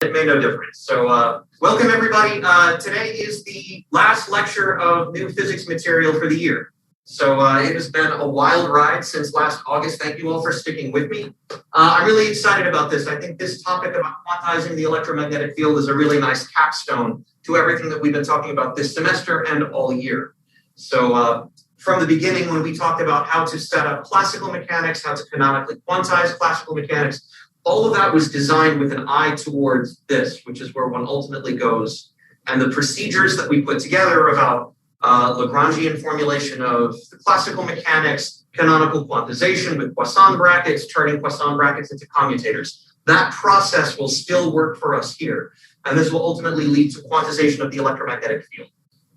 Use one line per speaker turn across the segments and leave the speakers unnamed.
It made no difference. So welcome everybody. Today is the last lecture of new physics material for the year. So it has been a wild ride since last August. Thank you all for sticking with me. I'm really excited about this. I think this topic about quantizing the electromagnetic field is a really nice capstone to everything that we've been talking about this semester and all year. So from the beginning, when we talked about how to set up classical mechanics, how to canonically quantize classical mechanics, all of that was designed with an eye towards this, which is where one ultimately goes. And the procedures that we put together about Lagrangian formulation of the classical mechanics, canonical quantization with Poisson brackets, turning Poisson brackets into commutators. That process will still work for us here. And this will ultimately lead to quantization of the electromagnetic field.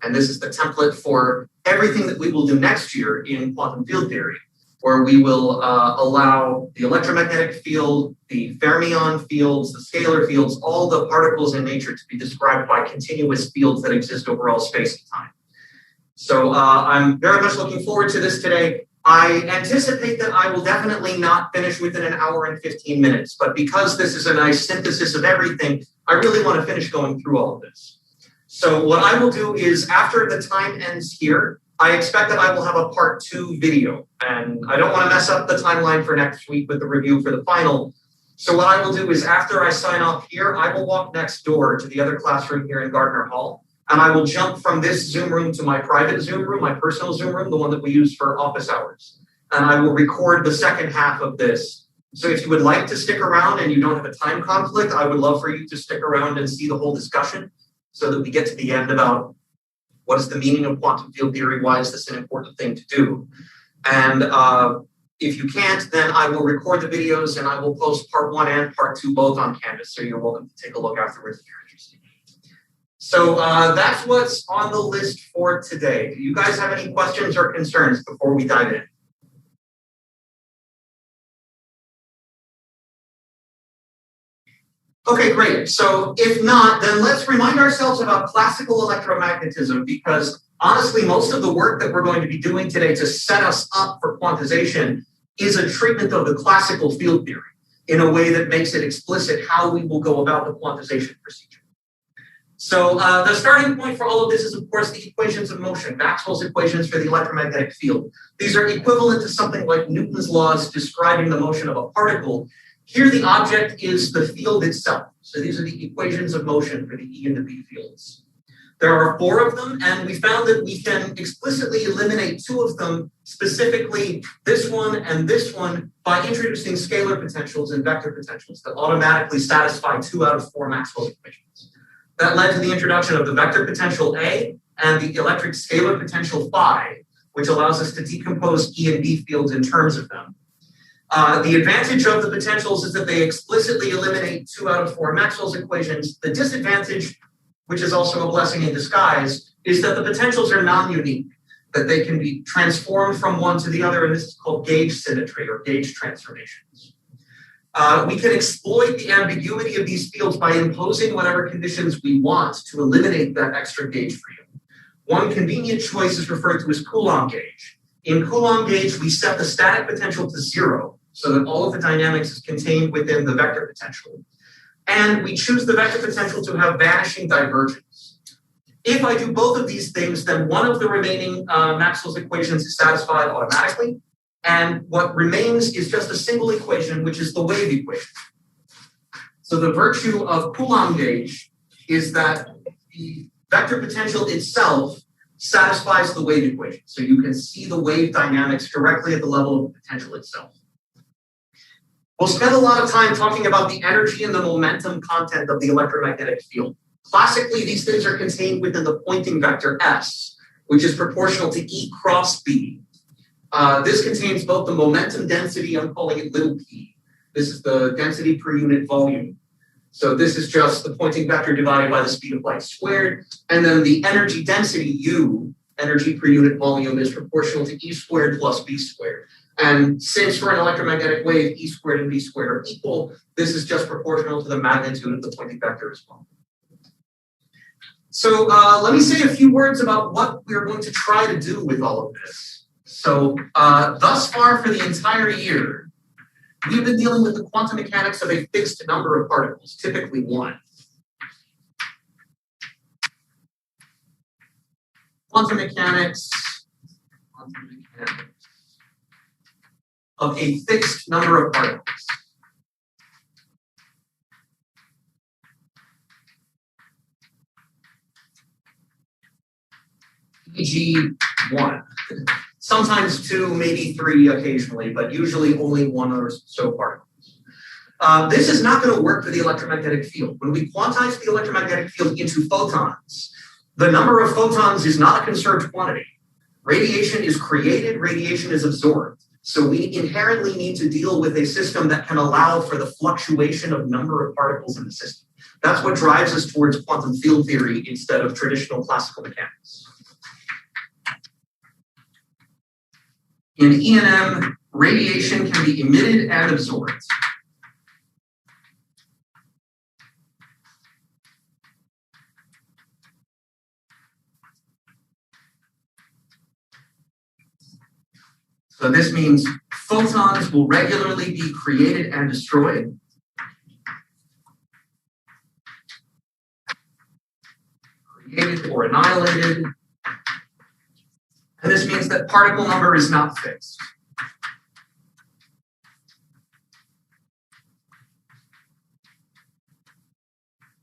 And this is the template for everything that we will do next year in quantum field theory, where we will allow the electromagnetic field, the fermion fields, the scalar fields, all the particles in nature to be described by continuous fields that exist over all space and time. So I'm very much looking forward to this today. I anticipate that I will definitely not finish within an hour and 15 minutes, but because this is a nice synthesis of everything, I really want to finish going through all of this. So what I will do is after the time ends here, I expect that I will have a part 2 video, and I don't want to mess up the timeline for next week with the review for the final. So what I will do is after I sign off here, I will walk next door to the other classroom here in Gardner Hall, and I will jump from this Zoom room to my private Zoom room, my personal Zoom room, the one that we use for office hours. And I will record the second half of this. So if you would like to stick around and you don't have a time conflict, I would love for you to stick around and see the whole discussion so that we get to the end about what is the meaning of quantum field theory? Why is this an important thing to do? And if you can't, then I will record the videos and I will post part 1 and part 2 both on Canvas. So you're welcome to take a look afterwards if you're interested. So that's what's on the list for today. Do you guys have any questions or concerns before we dive in? Okay, great. So if not, then let's remind ourselves about classical electromagnetism, because honestly, most of the work that we're going to be doing today to set us up for quantization is a treatment of the classical field theory in a way that makes it explicit how we will go about the quantization procedure. So the starting point for all of this is, of course, the equations of motion, Maxwell's equations for the electromagnetic field. These are equivalent to something like Newton's laws describing the motion of a particle. Here, the object is the field itself. So these are the equations of motion for the E and the B fields. There are 4 of them, and we found that we can explicitly eliminate 2 of them, specifically this one and this one, by introducing scalar potentials and vector potentials that automatically satisfy 2 out of 4 Maxwell's equations. That led to the introduction of the vector potential A and the electric scalar potential phi, which allows us to decompose E and B fields in terms of them. The advantage of the potentials is that they explicitly eliminate 2 out of 4 Maxwell's equations. The disadvantage, which is also a blessing in disguise, is that the potentials are non-unique, that they can be transformed from one to the other, and this is called gauge symmetry or gauge transformations. We can exploit the ambiguity of these fields by imposing whatever conditions we want to eliminate that extra gauge freedom. One convenient choice is referred to as Coulomb gauge. In Coulomb gauge, we set the static potential to 0, so that all of the dynamics is contained within the vector potential. And we choose the vector potential to have vanishing divergence. If I do both of these things, then one of the remaining Maxwell's equations is satisfied automatically. And what remains is just a single equation, which is the wave equation. So the virtue of Coulomb gauge is that the vector potential itself satisfies the wave equation. So you can see the wave dynamics directly at the level of the potential itself. We'll spend a lot of time talking about the energy and the momentum content of the electromagnetic field. Classically, these things are contained within the Poynting vector S, which is proportional to E cross B. This contains both the momentum density, I'm calling it little p. This is the density per unit volume. So this is just the Poynting vector divided by the speed of light squared. And then the energy density, U, energy per unit volume, is proportional to E squared plus B squared. And since for an electromagnetic wave, E squared and B squared are equal, this is just proportional to the magnitude of the Poynting vector as well. So let me say a few words about what we're going to try to do with all of this. So thus far for the entire year, we've been dealing with the quantum mechanics of a fixed number of particles, typically 1. quantum mechanics of a fixed number of particles. E.g. 1. Sometimes 2, maybe 3 occasionally, but usually only 1 or so particles. This is not going to work for the electromagnetic field. When we quantize the electromagnetic field into photons, the number of photons is not a conserved quantity. Radiation is created, radiation is absorbed. So we inherently need to deal with a system that can allow for the fluctuation of number of particles in the system. That's what drives us towards quantum field theory instead of traditional classical mechanics. In E&M, radiation can be emitted and absorbed. So this means photons will regularly be created and destroyed. Created or annihilated. And this means that particle number is not fixed.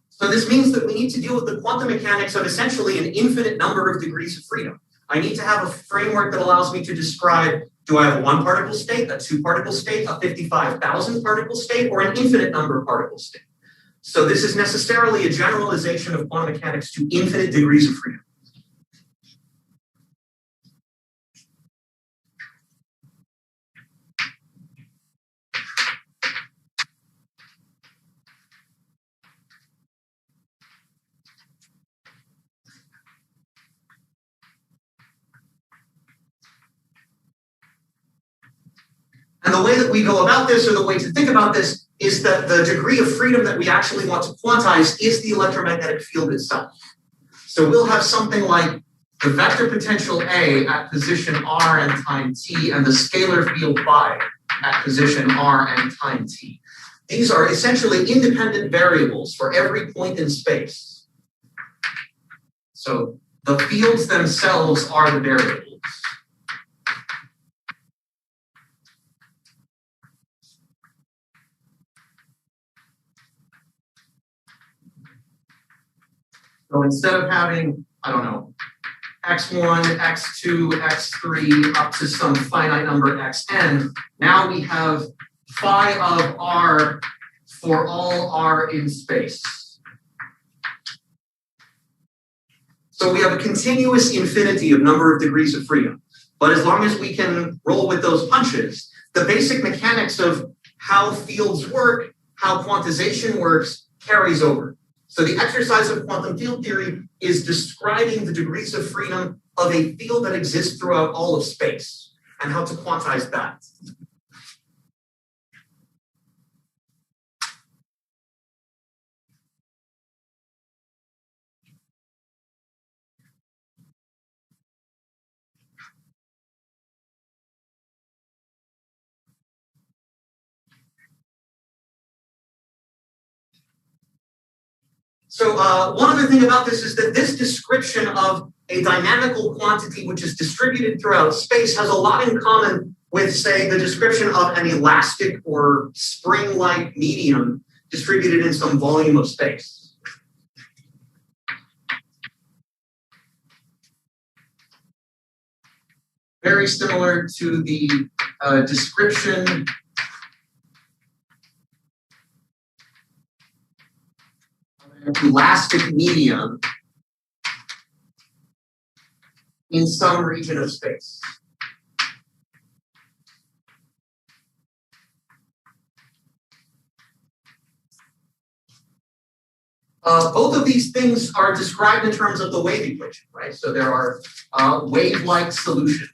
So this means that we need to deal with the quantum mechanics of essentially an infinite number of degrees of freedom. I need to have a framework that allows me to describe, do I have a 1 particle state, a 2 particle state, a 55,000 particle state, or an infinite number of particle state? So this is necessarily a generalization of quantum mechanics to infinite degrees of freedom. And the way that we go about this, or the way to think about this, is that the degree of freedom that we actually want to quantize is the electromagnetic field itself. So we'll have something like the vector potential A at position r and time t, and the scalar field phi at position r and time t. These are essentially independent variables for every point in space. So the fields themselves are the variables. So instead of having, I don't know, x1, x2, x3 up to some finite number xn, now we have phi of r for all r in space. So we have a continuous infinity of number of degrees of freedom. But as long as we can roll with those punches, the basic mechanics of how fields work, how quantization works, carries over. So the exercise of quantum field theory is describing the degrees of freedom of a field that exists throughout all of space and how to quantize that. So one other thing about this is that this description of a dynamical quantity which is distributed throughout space has a lot in common with, say, the description of an elastic or spring-like medium distributed in some volume of space. Very similar to the description elastic medium in some region of space. Both of these things are described in terms of the wave equation, right? So there are wave-like solutions.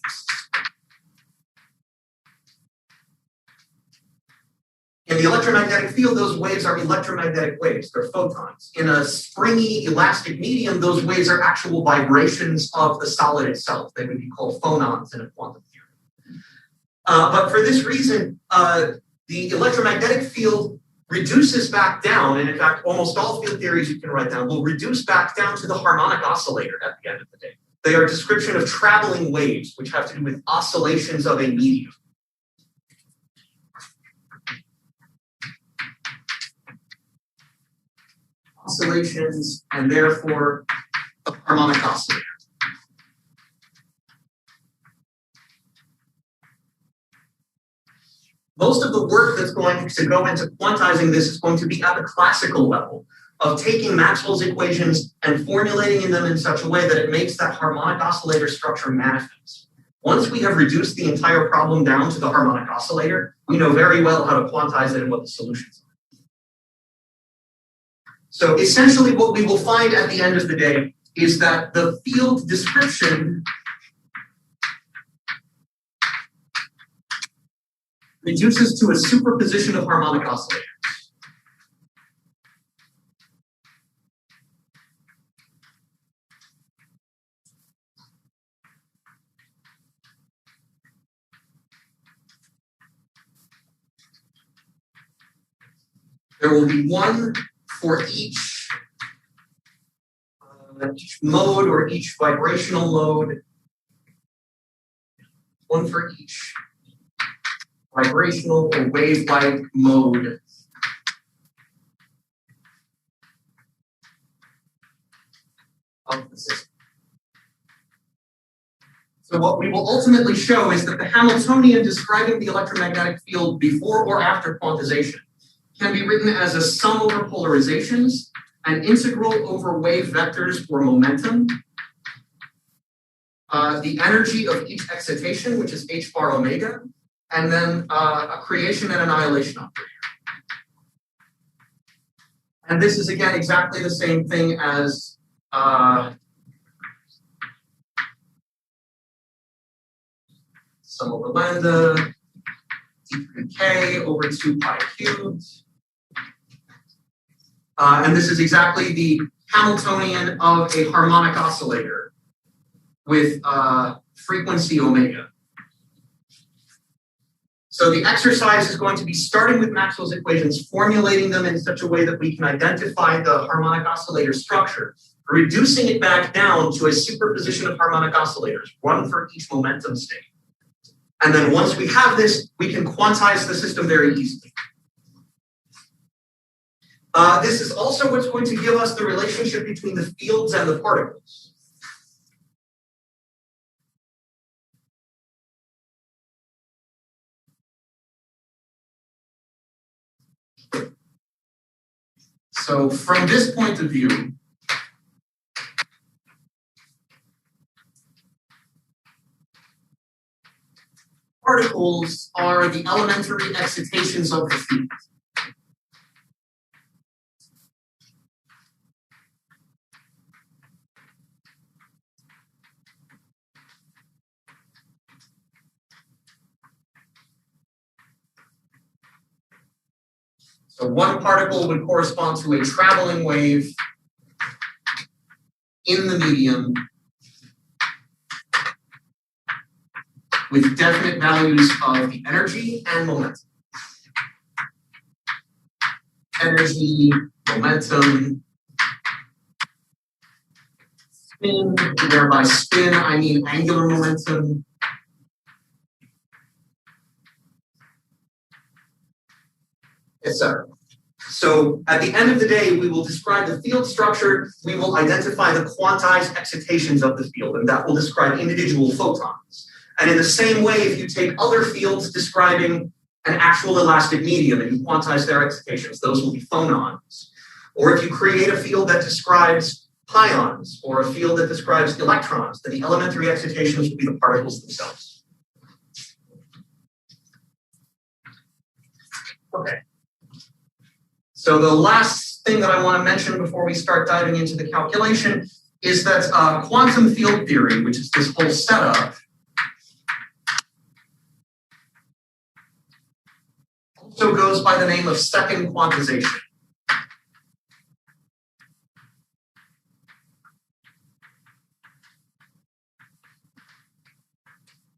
In the electromagnetic field, those waves are electromagnetic waves. They're photons. In a springy, elastic medium, those waves are actual vibrations of the solid itself. They would be called phonons in a quantum theory. But for this reason, the electromagnetic field reduces back down, and in fact, almost all field theories you can write down will reduce back down to the harmonic oscillator at the end of the day. They are a description of traveling waves, which have to do with oscillations of a medium. Oscillations, and therefore a harmonic oscillator. Most of the work that's going to go into quantizing this is going to be at the classical level of taking Maxwell's equations and formulating them in such a way that it makes that harmonic oscillator structure manifest. Once we have reduced the entire problem down to the harmonic oscillator, we know very well how to quantize it and what the solutions are. So essentially what we will find at the end of the day is that the field description reduces to a superposition of harmonic oscillators. There will be one for each mode or each vibrational mode, one for each vibrational or wave-like mode of the system. So what we will ultimately show is that the Hamiltonian describing the electromagnetic field before or after quantization can be written as a sum over polarizations, an integral over wave vectors or momentum, the energy of each excitation, which is h bar omega, and then a creation and annihilation operator. And this is, again, exactly the same thing as sum over lambda, d3k over 2 pi cubed. And this is exactly the Hamiltonian of a harmonic oscillator with frequency omega. So the exercise is going to be starting with Maxwell's equations, formulating them in such a way that we can identify the harmonic oscillator structure, reducing it back down to a superposition of harmonic oscillators, one for each momentum state. And then once we have this, we can quantize the system very easily. This is also what's going to give us the relationship between the fields and the particles. So from this point of view, particles are the elementary excitations of the field. So one particle would correspond to a traveling wave in the medium with definite values of the energy and momentum. Energy, momentum, spin, where by spin I mean angular momentum. Etc. So at the end of the day, we will describe the field structure, we will identify the quantized excitations of the field, and that will describe individual photons. And in the same way, if you take other fields describing an actual elastic medium and you quantize their excitations, those will be phonons. Or if you create a field that describes pions or a field that describes electrons, then the elementary excitations will be the particles themselves. Okay. So the last thing that I want to mention before we start diving into the calculation is that quantum field theory, which is this whole setup, also goes by the name of second quantization.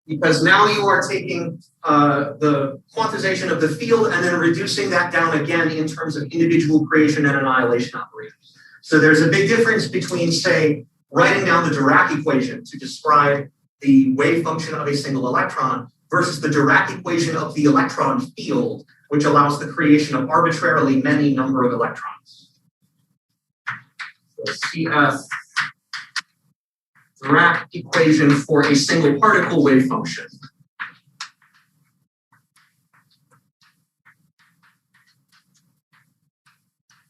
Because now you are taking the quantization of the field and then reducing that down again in terms of individual creation and annihilation operators. So there's a big difference between, say, writing down the Dirac equation to describe the wave function of a single electron versus the Dirac equation of the electron field, which allows the creation of arbitrarily many number of electrons. So CF Dirac equation for a single particle wave function.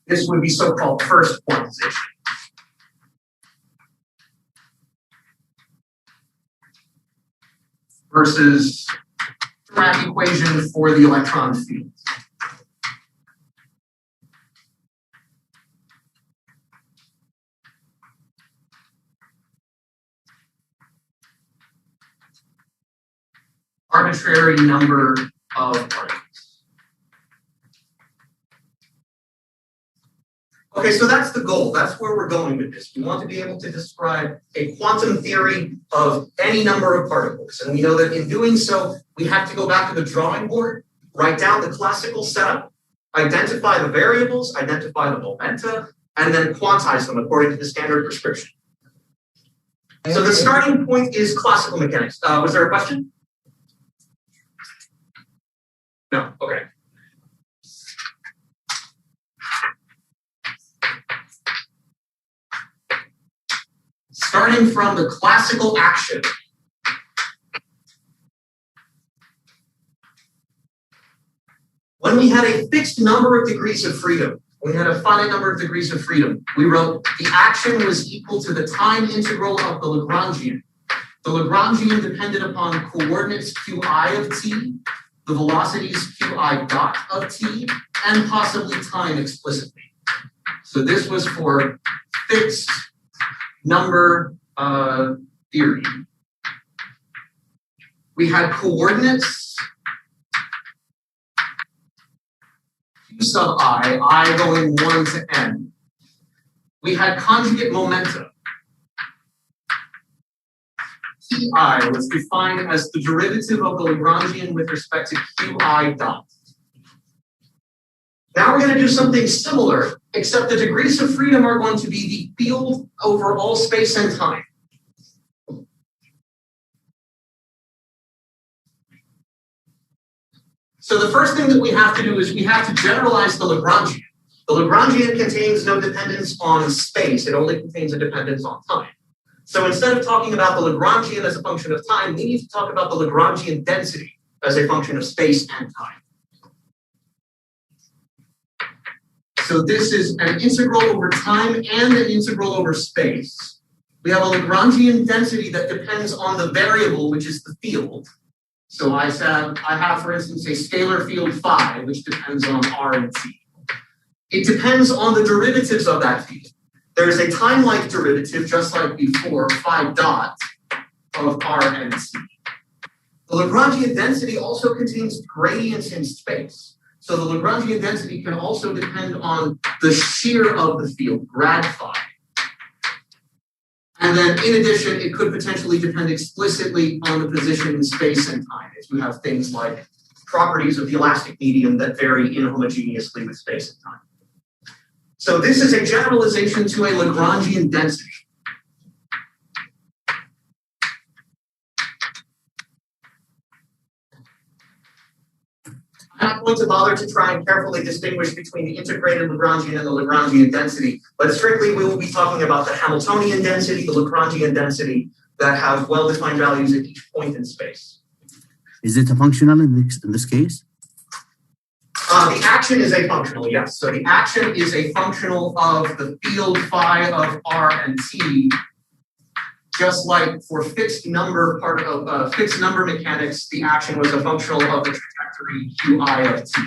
This would be so-called first quantization. Versus Dirac equation for the electron field. Arbitrary number of particles. Okay, so that's the goal. That's where we're going with this. We want to be able to describe a quantum theory of any number of particles. And we know that in doing so, we have to go back to the drawing board, write down the classical setup, identify the variables, identify the momenta, and then quantize them according to the standard prescription. So the starting point is classical mechanics. Was there a question? No, okay. Starting from the classical action. When we had a fixed number of degrees of freedom, we had a finite number of degrees of freedom, we wrote the action was equal to the time integral of the Lagrangian. The Lagrangian depended upon coordinates qi of t, the velocities qi dot of t, and possibly time explicitly. So this was for fixed number theory. We had coordinates q sub I going 1 to n. We had conjugate momenta. Ti was defined as the derivative of the Lagrangian with respect to qi dot. Now we're going to do something similar, except the degrees of freedom are going to be the field over all space and time. So the first thing that we have to do is we have to generalize the Lagrangian. The Lagrangian contains no dependence on space. It only contains a dependence on time. So instead of talking about the Lagrangian as a function of time, we need to talk about the Lagrangian density as a function of space and time. So this is an integral over time and an integral over space. We have a Lagrangian density that depends on the variable, which is the field. So I have, for instance, a scalar field phi, which depends on r and t. It depends on the derivatives of that field. There is a time-like derivative, just like before, phi dot of r and t. The Lagrangian density also contains gradients in space. So the Lagrangian density can also depend on the shear of the field, grad phi. And then in addition, it could potentially depend explicitly on the position in space and time, if you have things like properties of the elastic medium that vary inhomogeneously with space and time. So this is a generalization to a Lagrangian density. I'm not going to bother to try and carefully distinguish between the integrated Lagrangian and the Lagrangian density, but strictly we will be talking about the Hamiltonian density, the Lagrangian density that have well-defined values at each point in space.
Is it a functional in this case?
The action is a functional, yes. So the action is a functional of the field phi of r and t, just like for fixed number mechanics, the action was a functional of the trajectory qi of t.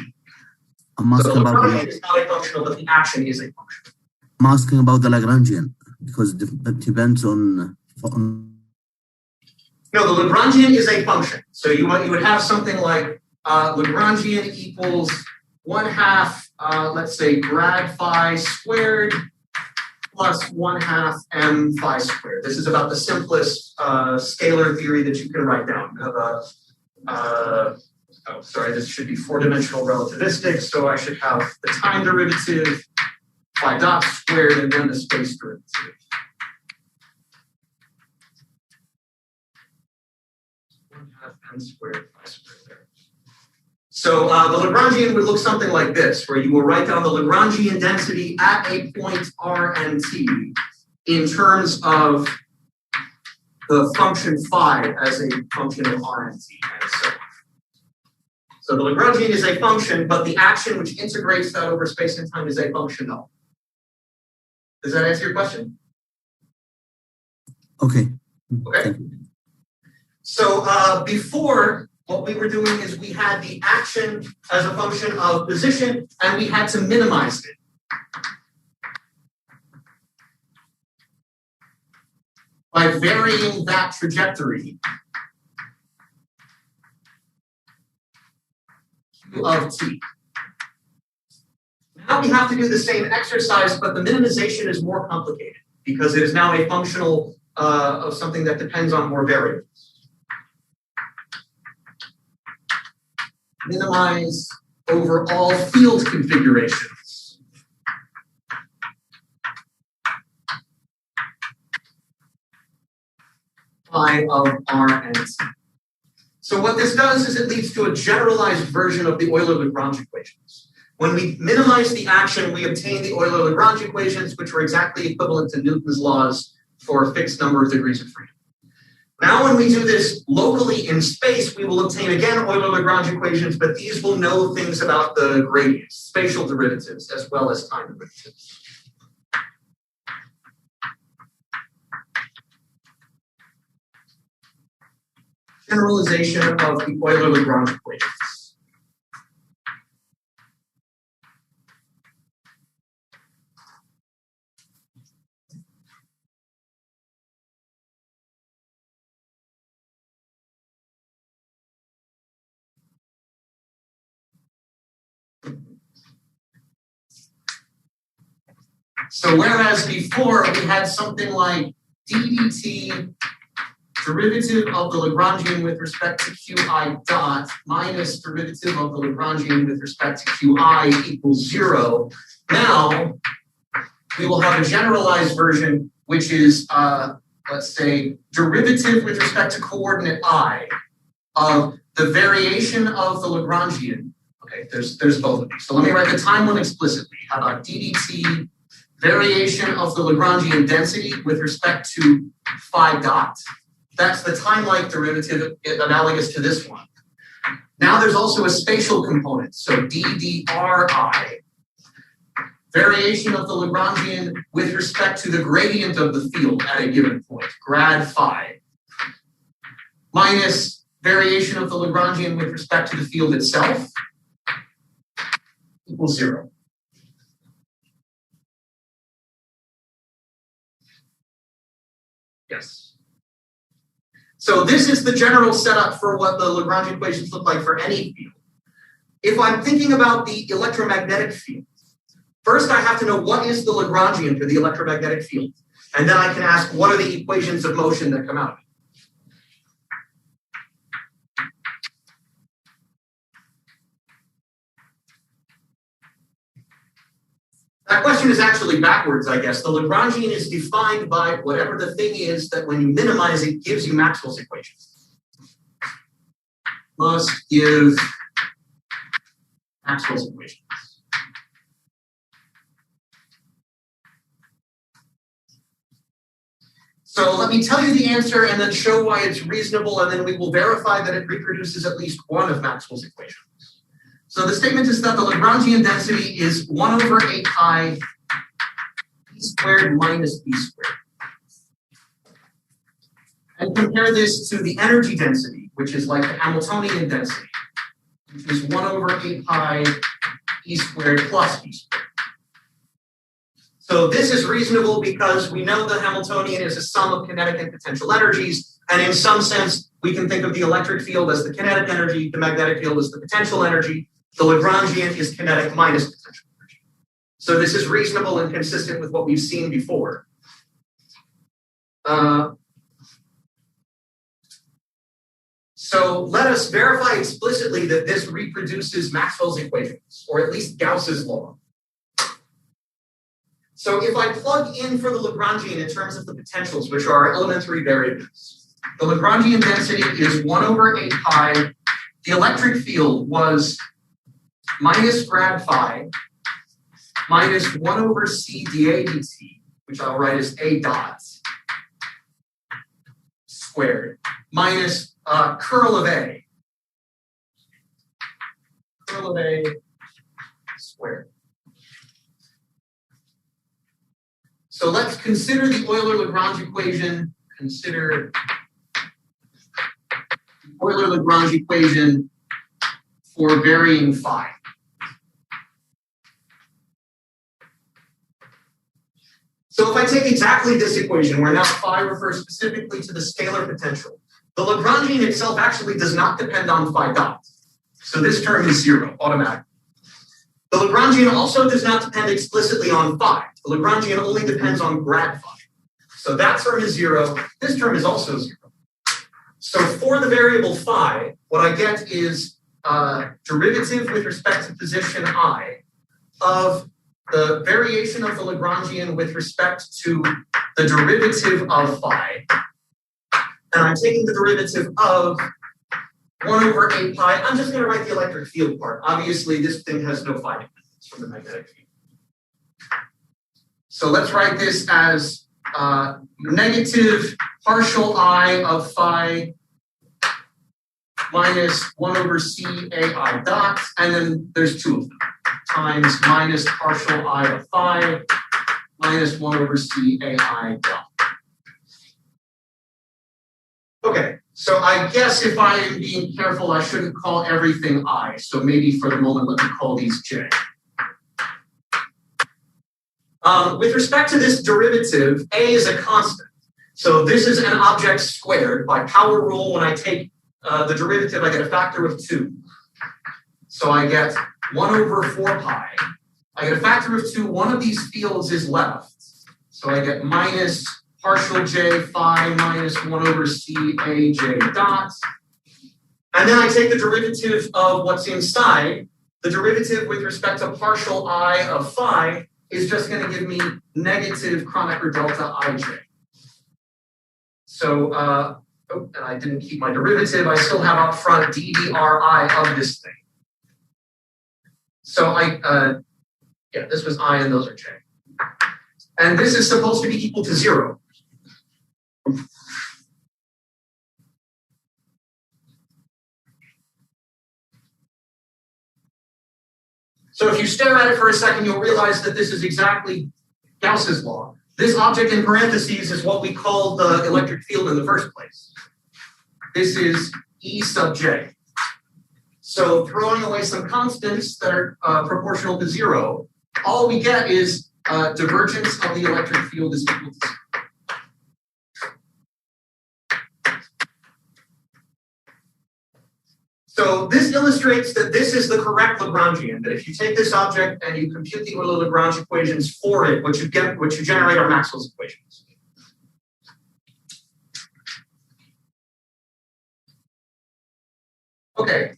So the Lagrangian is not a functional, but the action is a functional.
I'm asking about the Lagrangian because that depends on.
No, the Lagrangian is a function. So you would have something like Lagrangian equals 1/2, let's say, grad phi squared plus 1/2 m phi squared. This is about the simplest scalar theory that you can write down. You have this should be 4-dimensional relativistic, so I should have the time derivative, phi dot squared, and then the space derivative. n squared phi squared there. So the Lagrangian would look something like this, where you will write down the Lagrangian density at a point r and t in terms of the function phi as a function of r and t, and so on. So the Lagrangian is a function, but the action which integrates that over space and time is a function of. Does that answer your question?
Okay.
Okay. So before, what we were doing is we had the action as a function of position, and we had to minimize it. By varying that trajectory of t. Now we have to do the same exercise, but the minimization is more complicated because it is now a functional of something that depends on more variables. Minimize over all field configurations. Phi of r and t. So what this does is it leads to a generalized version of the Euler-Lagrange equations. When we minimize the action, we obtain the Euler-Lagrange equations, which are exactly equivalent to Newton's laws for a fixed number of degrees of freedom. Now, when we do this locally in space, we will obtain again Euler-Lagrange equations, but these will know things about the gradients, spatial derivatives, as well as time derivatives. Generalization of the Euler-Lagrange equations. So whereas before we had something like d dt derivative of the Lagrangian with respect to qi dot minus derivative of the Lagrangian with respect to qi equals 0. Now we will have a generalized version, which is, let's say, derivative with respect to coordinate I of the variation of the Lagrangian. Okay, there's both of these. So let me write the time one explicitly. How about d dt variation of the Lagrangian density with respect to phi dot? That's the time-like derivative analogous to this one. Now there's also a spatial component. So ddri, variation of the Lagrangian with respect to the gradient of the field at a given point, grad phi, minus variation of the Lagrangian with respect to the field itself equals 0. Yes. So this is the general setup for what the Lagrange equations look like for any field. If I'm thinking about the electromagnetic field, first I have to know what is the Lagrangian for the electromagnetic field. And then I can ask what are the equations of motion that come out of it. That question is actually backwards, I guess. The Lagrangian is defined by whatever the thing is that when you minimize it gives you Maxwell's equations. Must give Maxwell's equations. So let me tell you the answer and then show why it's reasonable, and then we will verify that it reproduces at least one of Maxwell's equations. So the statement is that the Lagrangian density is 1 over 8 pi b squared minus b squared. And compare this to the energy density, which is like the Hamiltonian density, which is 1 over 8 pi e squared plus b squared. So this is reasonable because we know the Hamiltonian is a sum of kinetic and potential energies, and in some sense, we can think of the electric field as the kinetic energy, the magnetic field as the potential energy. The Lagrangian is kinetic minus potential energy. So this is reasonable and consistent with what we've seen before. So let us verify explicitly that this reproduces Maxwell's equations, or at least Gauss's law. So if I plug in for the Lagrangian in terms of the potentials, which are elementary variables, The Lagrangian density is 1 over 8 pi. The electric field was minus grad phi minus 1 over c dA dt, which I'll write as A dot squared, minus curl of A. Curl of A squared. So let's consider the Euler-Lagrange equation. Consider the Euler-Lagrange equation for varying phi. So if I take exactly this equation, where now phi refers specifically to the scalar potential, the Lagrangian itself actually does not depend on phi dot. So this term is 0 automatically. The Lagrangian also does not depend explicitly on phi. The Lagrangian only depends on grad phi. So that term is 0. This term is also 0. So for the variable phi, what I get is derivative with respect to position I of the variation of the Lagrangian with respect to the derivative of phi. And I'm taking the derivative of 1 over 8 pi. I'm just going to write the electric field part. Obviously, this thing has no phi dependence from the magnetic field. So let's write this as negative partial I of phi minus 1 over c ai dot, and then there's two of them, times minus partial I of phi minus 1 over c ai dot. Okay, so I guess if I am being careful, I shouldn't call everything I. So maybe for the moment, let me call these j. With respect to this derivative, a is a constant. So this is an object squared. By power rule, when I take the derivative, I get a factor of 2. So I get 1 over 4 pi. I get a factor of 2. One of these fields is left. So I get minus partial j phi minus 1 over c a j dot. And then I take the derivative of what's inside. The derivative with respect to partial I of phi is just going to give me negative Kronecker delta ij. So, and I didn't keep my derivative. I still have up front ddri of this thing. So yeah, this was I and those are j. And this is supposed to be equal to 0. So if you stare at it for a second, you'll realize that this is exactly Gauss's law. This object in parentheses is what we call the electric field in the first place. This is E sub j. So throwing away some constants that are proportional to 0, all we get is divergence of the electric field is equal to 0. So this illustrates that this is the correct Lagrangian, that if you take this object and you compute the Euler-Lagrange equations for it, what you generate are Maxwell's equations. Okay.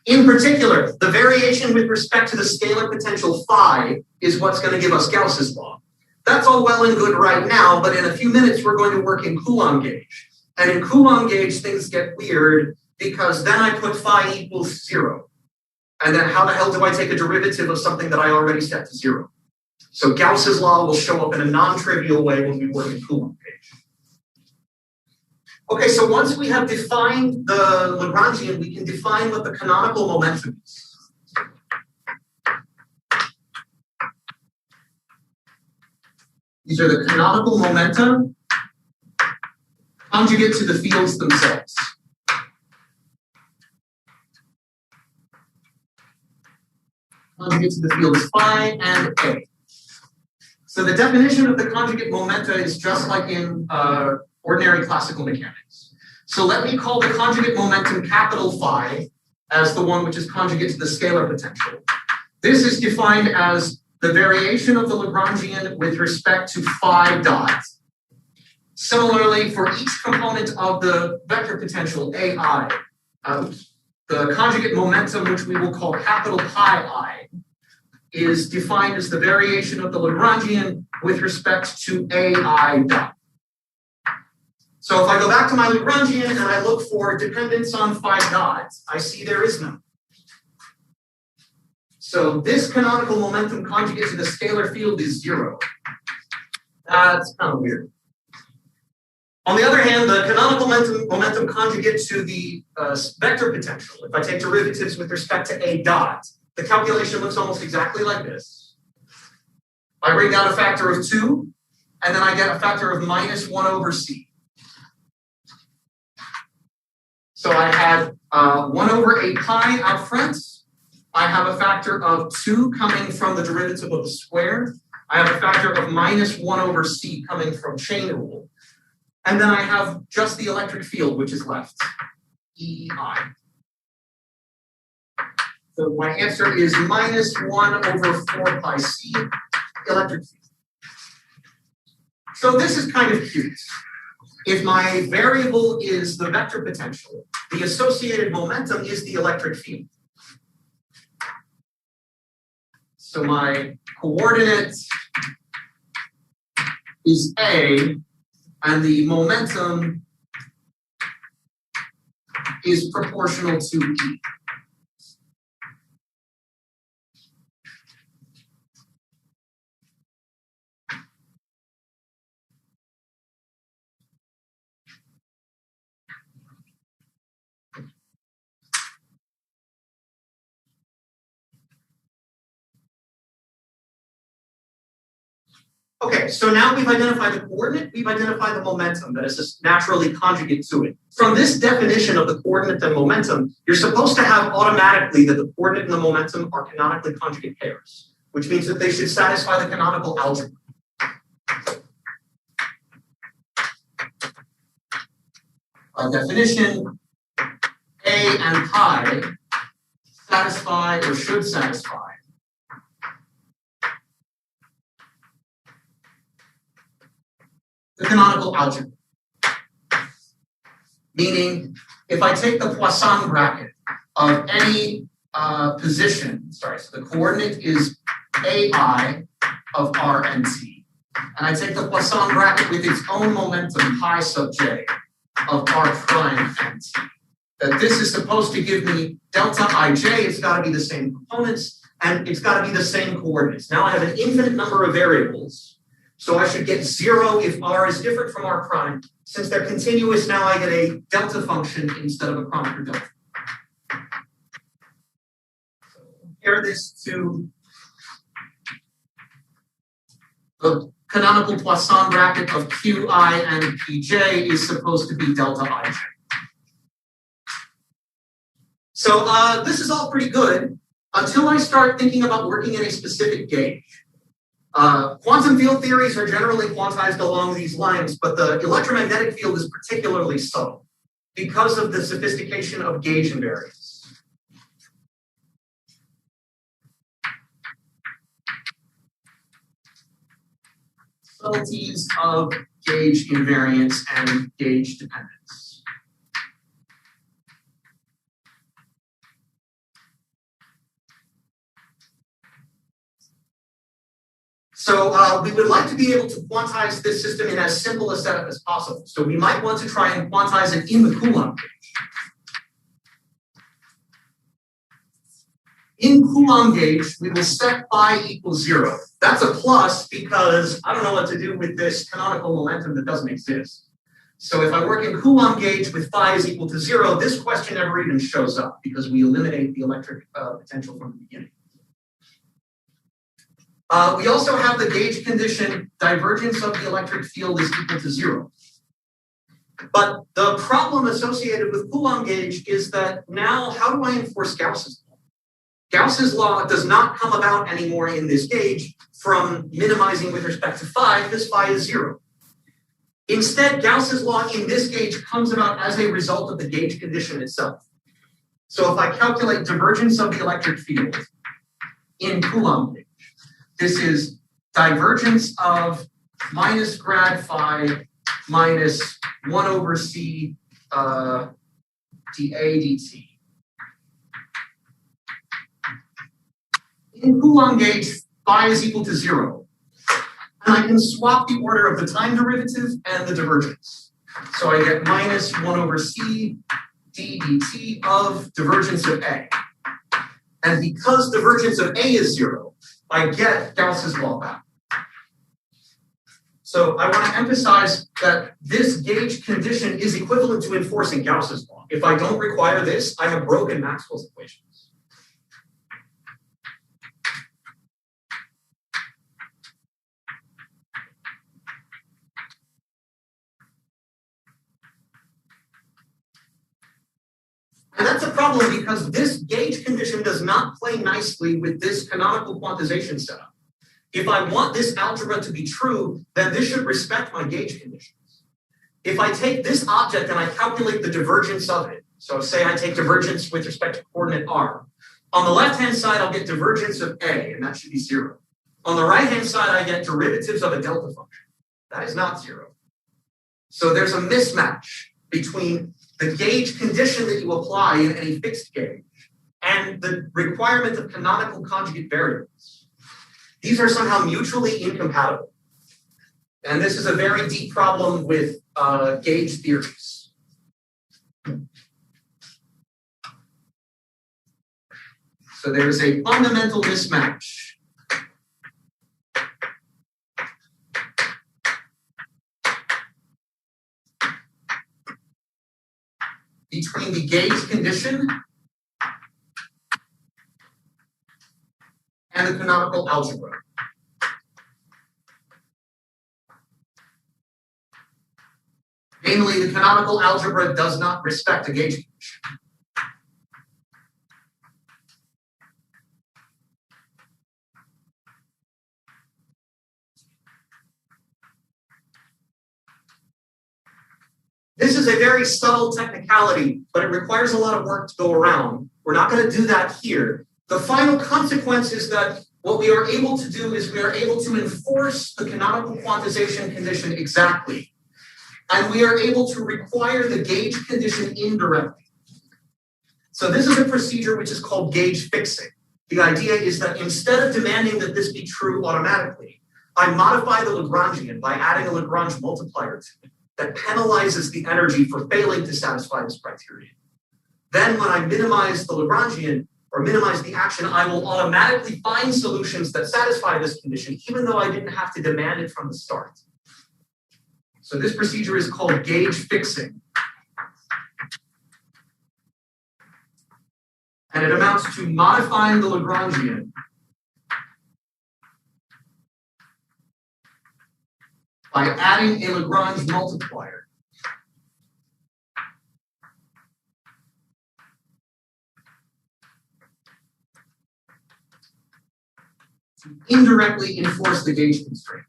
In particular, the variation with respect to the scalar potential phi is what's going to give us Gauss's law. That's all well and good right now, but in a few minutes we're going to work in Coulomb gauge. And in Coulomb gauge, things get weird, because then I put phi equals 0. And then how the hell do I take a derivative of something that I already set to 0? So Gauss's law will show up in a non-trivial way when we work in Coulomb gauge. Okay, so once we have defined the Lagrangian, we can define what the canonical momentum is. These are the canonical momenta conjugate to the fields themselves. Conjugate to the fields phi and a. So the definition of the conjugate momenta is just like in ordinary classical mechanics. So let me call the conjugate momentum capital phi as the one which is conjugate to the scalar potential. This is defined as the variation of the Lagrangian with respect to phi dot. Similarly, for each component of the vector potential ai, the conjugate momentum, which we will call capital pi I, is defined as the variation of the Lagrangian with respect to ai dot. So if I go back to my Lagrangian and I look for dependence on phi dot, I see there is none. So this canonical momentum conjugate to the scalar field is 0. That's kind of weird. On the other hand, the canonical momentum conjugate to the vector potential, if I take derivatives with respect to A dot, the calculation looks almost exactly like this. I bring down a factor of 2, and then I get a factor of minus 1 over C. So I had 1 over 8 pi out front. I have a factor of 2 coming from the derivative of the square. I have a factor of minus 1 over C coming from chain rule. And then I have just the electric field, which is left, EI. So my answer is minus 1 over 4 pi C electric field. So this is kind of cute. If my variable is the vector potential, the associated momentum is the electric field. So my coordinate is A, and the momentum is proportional to E. Okay, so now we've identified the coordinate, we've identified the momentum that is just naturally conjugate to it. From this definition of the coordinate and momentum, you're supposed to have automatically that the coordinate and the momentum are canonically conjugate pairs, which means that they should satisfy the canonical algebra. By definition, A and pi satisfy or should satisfy the canonical algebra. Meaning, if I take the Poisson bracket of any position, so the coordinate is AI of R and T, and I take the Poisson bracket with its own momentum, pi sub j, of R prime and T, that this is supposed to give me delta ij, it's got to be the same components, and it's got to be the same coordinates. Now I have an infinite number of variables, so I should get 0 if R is different from R prime. Since they're continuous, now I get a delta function instead of a Kronecker delta. So compare this to the canonical Poisson bracket of Qi and Pj is supposed to be delta ij. So this is all pretty good until I start thinking about working in a specific gauge. Quantum field theories are generally quantized along these lines, but the electromagnetic field is particularly subtle because of the sophistication of gauge invariance. Subtleties of gauge invariance and gauge dependence. So we would like to be able to quantize this system in as simple a setup as possible. So we might want to try and quantize it in the Coulomb gauge. In Coulomb gauge, we will set phi equals 0. That's a plus because I don't know what to do with this canonical momentum that doesn't exist. So if I work in Coulomb gauge with phi is equal to 0, this question never even shows up because we eliminate the electric potential from the beginning. We also have the gauge condition, divergence of the electric field is equal to 0. But the problem associated with Coulomb gauge is that now, how do I enforce Gauss's law? Gauss's law does not come about anymore in this gauge from minimizing with respect to phi, because phi is 0. Instead, Gauss's law in this gauge comes about as a result of the gauge condition itself. So if I calculate divergence of the electric field in Coulomb gauge, this is divergence of minus grad phi minus 1 over C dA dt. In Coulomb gauge, phi is equal to 0. And I can swap the order of the time derivative and the divergence. So I get minus 1 over c d dt of divergence of A. And because divergence of A is 0, I get Gauss's law back. So I want to emphasize that this gauge condition is equivalent to enforcing Gauss's law. If I don't require this, I have broken Maxwell's equations. And that's a problem because this gauge condition does not play nicely with this canonical quantization setup. If I want this algebra to be true, then this should respect my gauge conditions. If I take this object and I calculate the divergence of it, so say I take divergence with respect to coordinate r, on the left-hand side, I'll get divergence of A, and that should be 0. On the right-hand side, I get derivatives of a delta function. That is not 0. So there's a mismatch between the gauge condition that you apply in any fixed gauge and the requirement of canonical conjugate variables. These are somehow mutually incompatible. And this is a very deep problem with gauge theories. So there's a fundamental mismatch between the gauge condition and the canonical algebra. Namely, the canonical algebra does not respect a gauge condition. This is a very subtle technicality, but it requires a lot of work to go around. We're not going to do that here. The final consequence is that what we are able to do is we are able to enforce the canonical quantization condition exactly. And we are able to require the gauge condition indirectly. So this is a procedure which is called gauge fixing. The idea is that instead of demanding that this be true automatically, I modify the Lagrangian by adding a Lagrange multiplier to it that penalizes the energy for failing to satisfy this criterion. Then when I minimize the Lagrangian or minimize the action, I will automatically find solutions that satisfy this condition, even though I didn't have to demand it from the start. So this procedure is called gauge fixing. And it amounts to modifying the Lagrangian by adding a Lagrange multiplier. To indirectly enforce the gauge constraint.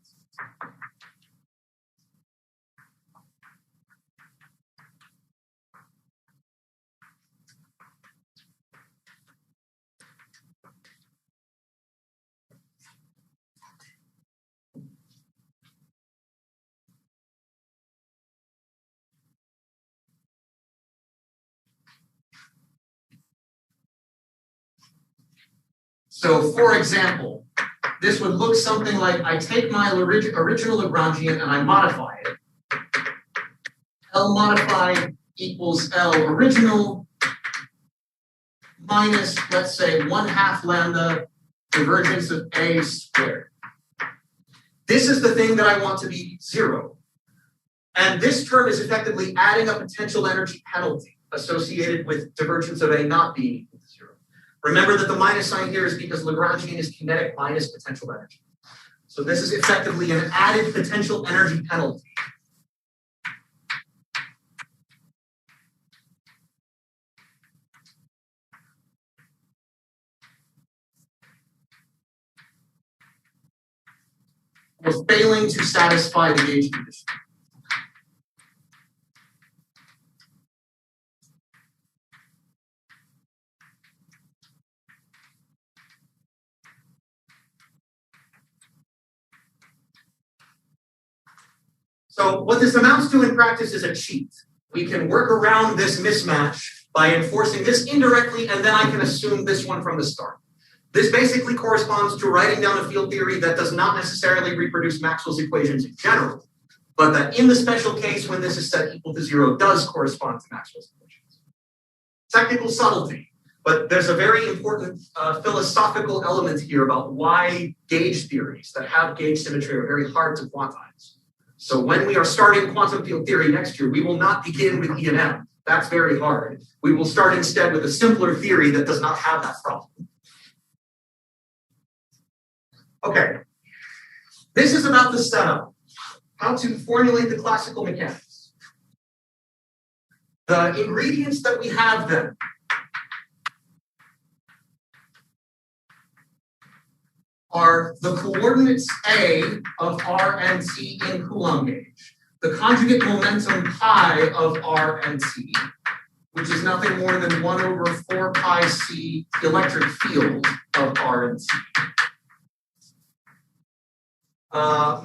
So, for example, this would look something like I take my original Lagrangian and I modify it. L modified equals L original minus, let's say, 1/2 lambda divergence of A squared. This is the thing that I want to be 0. And this term is effectively adding a potential energy penalty associated with divergence of A not being equal to 0. Remember that the minus sign here is because Lagrangian is kinetic minus potential energy. So this is effectively an added potential energy penalty. For failing to satisfy the gauge condition. So what this amounts to in practice is a cheat. We can work around this mismatch by enforcing this indirectly, and then I can assume this one from the start. This basically corresponds to writing down a field theory that does not necessarily reproduce Maxwell's equations in general, but that in the special case when this is set equal to 0 does correspond to Maxwell's equations. Technical subtlety, but there's a very important philosophical element here about why gauge theories that have gauge symmetry are very hard to quantize. So when we are starting quantum field theory next year, we will not begin with E and M. That's very hard. We will start instead with a simpler theory that does not have that problem. Okay, this is about the setup, how to formulate the classical mechanics. The ingredients that we have then are the coordinates A of R and T in Coulomb gauge, the conjugate momentum pi of R and T, which is nothing more than 1 over 4 pi C electric field of R and T.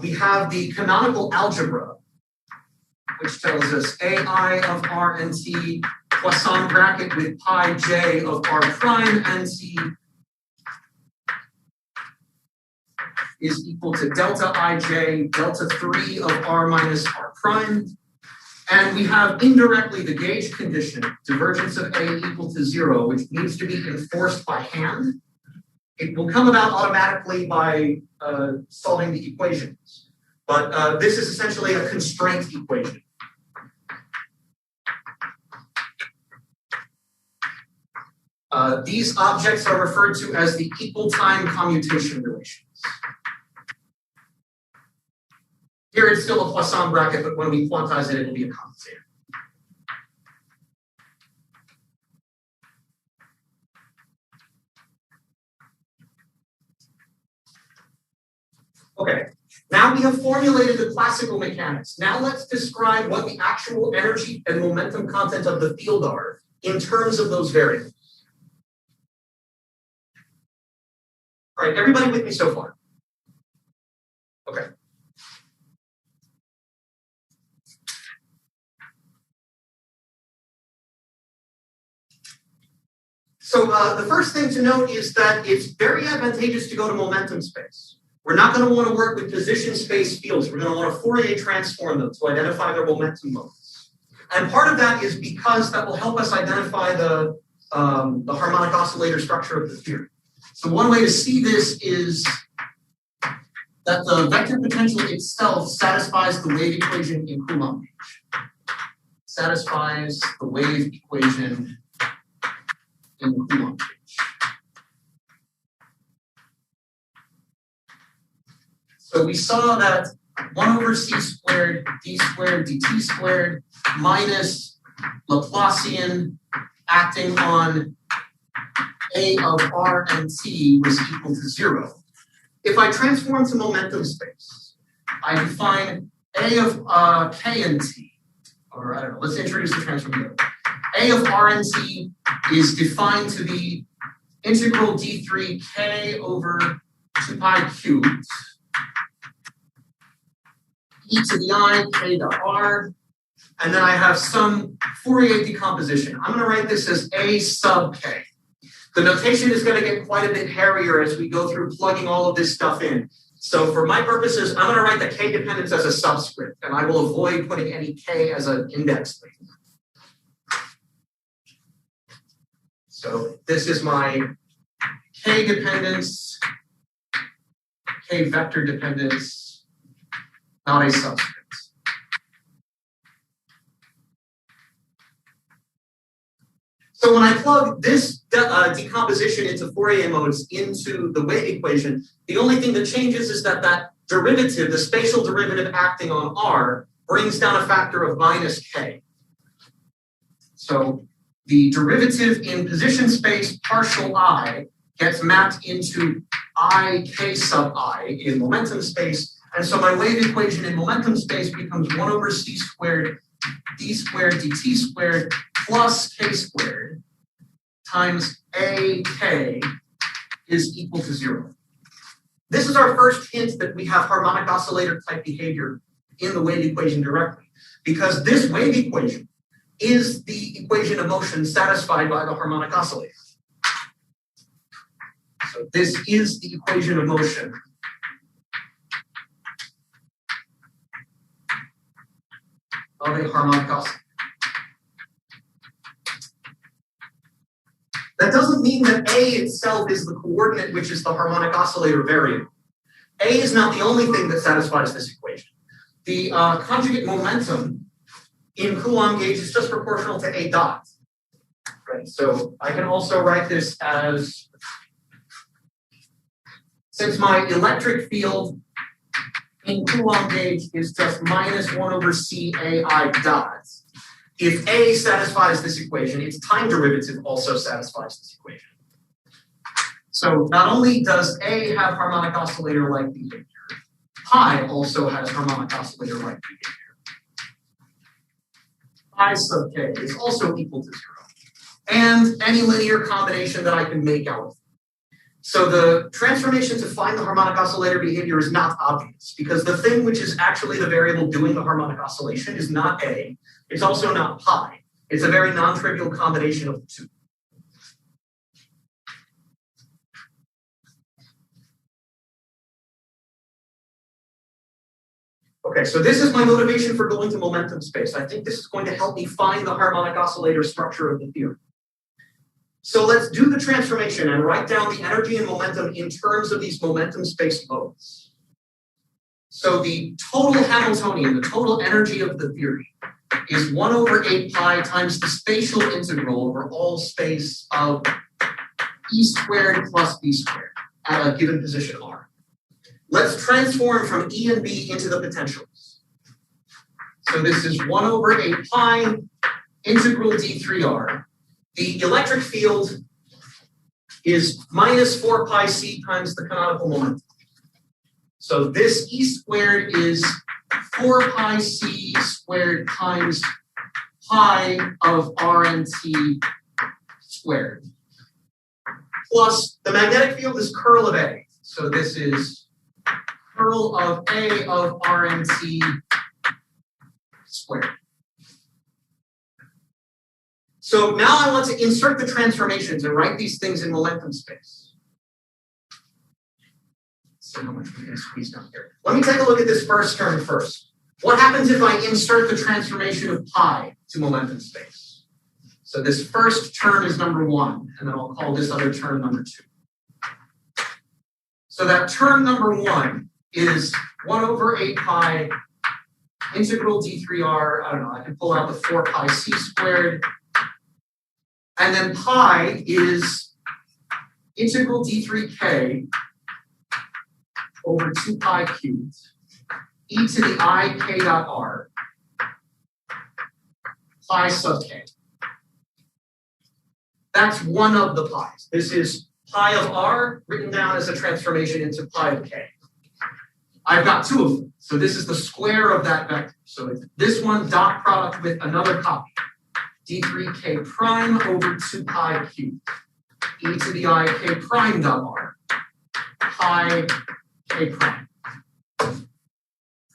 We have the canonical algebra, which tells us AI of R and T, Poisson bracket with pi j of R prime and T is equal to delta ij, delta 3 of R minus R prime. And we have indirectly the gauge condition, divergence of A equal to 0, which needs to be enforced by hand. It will come about automatically by solving the equations. But this is essentially a constraint equation. These objects are referred to as the equal time commutation relations. Here it's still a Poisson bracket, but when we quantize it, it will be a compensator. Okay, now we have formulated the classical mechanics. Now let's describe what the actual energy and momentum content of the field are in terms of those variables. All right, everybody with me so far? Okay. So the first thing to note is that it's very advantageous to go to momentum space. We're not going to want to work with position space fields. We're going to want to Fourier transform them to identify their momentum modes. And part of that is because that will help us identify the harmonic oscillator structure of the theory. So one way to see this is that the vector potential itself satisfies the wave equation in Coulomb gauge. Satisfies the wave equation in Coulomb gauge. So we saw that 1 over c squared d squared dt squared minus Laplacian acting on A of R and T was equal to 0. If I transform to momentum space, I define A of K and T, or I don't know, let's introduce the transform here. A of R and T is defined to be integral d3 k over 2 pi cubed e to the I, k to r, and then I have some Fourier decomposition. I'm going to write this as A sub k. The notation is going to get quite a bit hairier as we go through plugging all of this stuff in. So for my purposes, I'm going to write the k dependence as a subscript, and I will avoid putting any k as an index thing. So this is my k dependence, k vector dependence, not a subscript. So when I plug this decomposition into Fourier modes into the wave equation, the only thing that changes is that that derivative, the spatial derivative acting on R, brings down a factor of minus k. So the derivative in position space partial I gets mapped into I k sub I in momentum space. And so my wave equation in momentum space becomes 1 over c squared d squared dt squared plus k squared times ak is equal to 0. This is our first hint that we have harmonic oscillator type behavior in the wave equation directly, because this wave equation is the equation of motion satisfied by the harmonic oscillator. So this is the equation of motion of a harmonic oscillator. That doesn't mean that A itself is the coordinate, which is the harmonic oscillator variable. A is not the only thing that satisfies this equation. The conjugate momentum in Coulomb gauge is just proportional to A dot. Right? So I can also write this as, since my electric field in Coulomb gauge is just minus 1 over C AI dot, if A satisfies this equation, its time derivative also satisfies this equation. So not only does A have harmonic oscillator-like behavior, pi also has harmonic oscillator-like behavior. Pi sub k is also equal to 0. And any linear combination that I can make out of it. So the transformation to find the harmonic oscillator behavior is not obvious, because the thing which is actually the variable doing the harmonic oscillation is not A. It's also not pi. It's a very non-trivial combination of the two. Okay, so this is my motivation for going to momentum space. I think this is going to help me find the harmonic oscillator structure of the theorem. So let's do the transformation and write down the energy and momentum in terms of these momentum space modes. So the total Hamiltonian, the total energy of the theory, is 1 over 8 pi times the spatial integral over all space of E squared plus B squared at a given position R. Let's transform from E and B into the potentials. So this is 1 over 8 pi integral D3R. The electric field is minus 4 pi C times the canonical momentum. So this E squared is 4 pi C squared times pi of R and T squared. Plus the magnetic field is curl of A. So this is curl of A of R and T squared. So now I want to insert the transformations and write these things in momentum space. Let's see how much we can squeeze down here. Let me take a look at this first term first. What happens if I insert the transformation of pi to momentum space? So this first term is number 1, and then I'll call this other term number 2. So that term number 1 is 1 over 8 pi integral D3R, I don't know, I can pull out the 4 pi C squared. And then pi is integral D3K over 2 pi cubed, e to the I k dot R, pi sub k. That's one of the pi's. This is pi of R written down as a transformation into pi of k. I've got 2 of them. So this is the square of that vector. So it's this one dot product with another copy. D3K prime over 2 pi cubed, e to the I k prime dot R, pi k prime.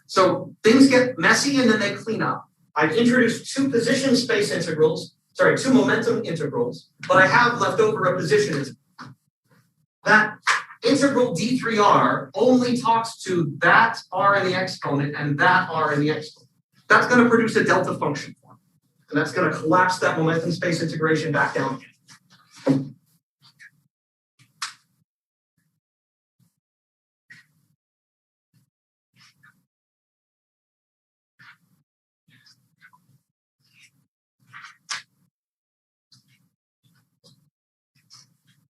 So things get messy and then they clean up. I've introduced 2 position space integrals, 2 momentum integrals, but I have left over a position integral. That integral D3R only talks to that R in the exponent and that R in the exponent. That's going to produce a delta function form. And that's going to collapse that momentum space integration back down again.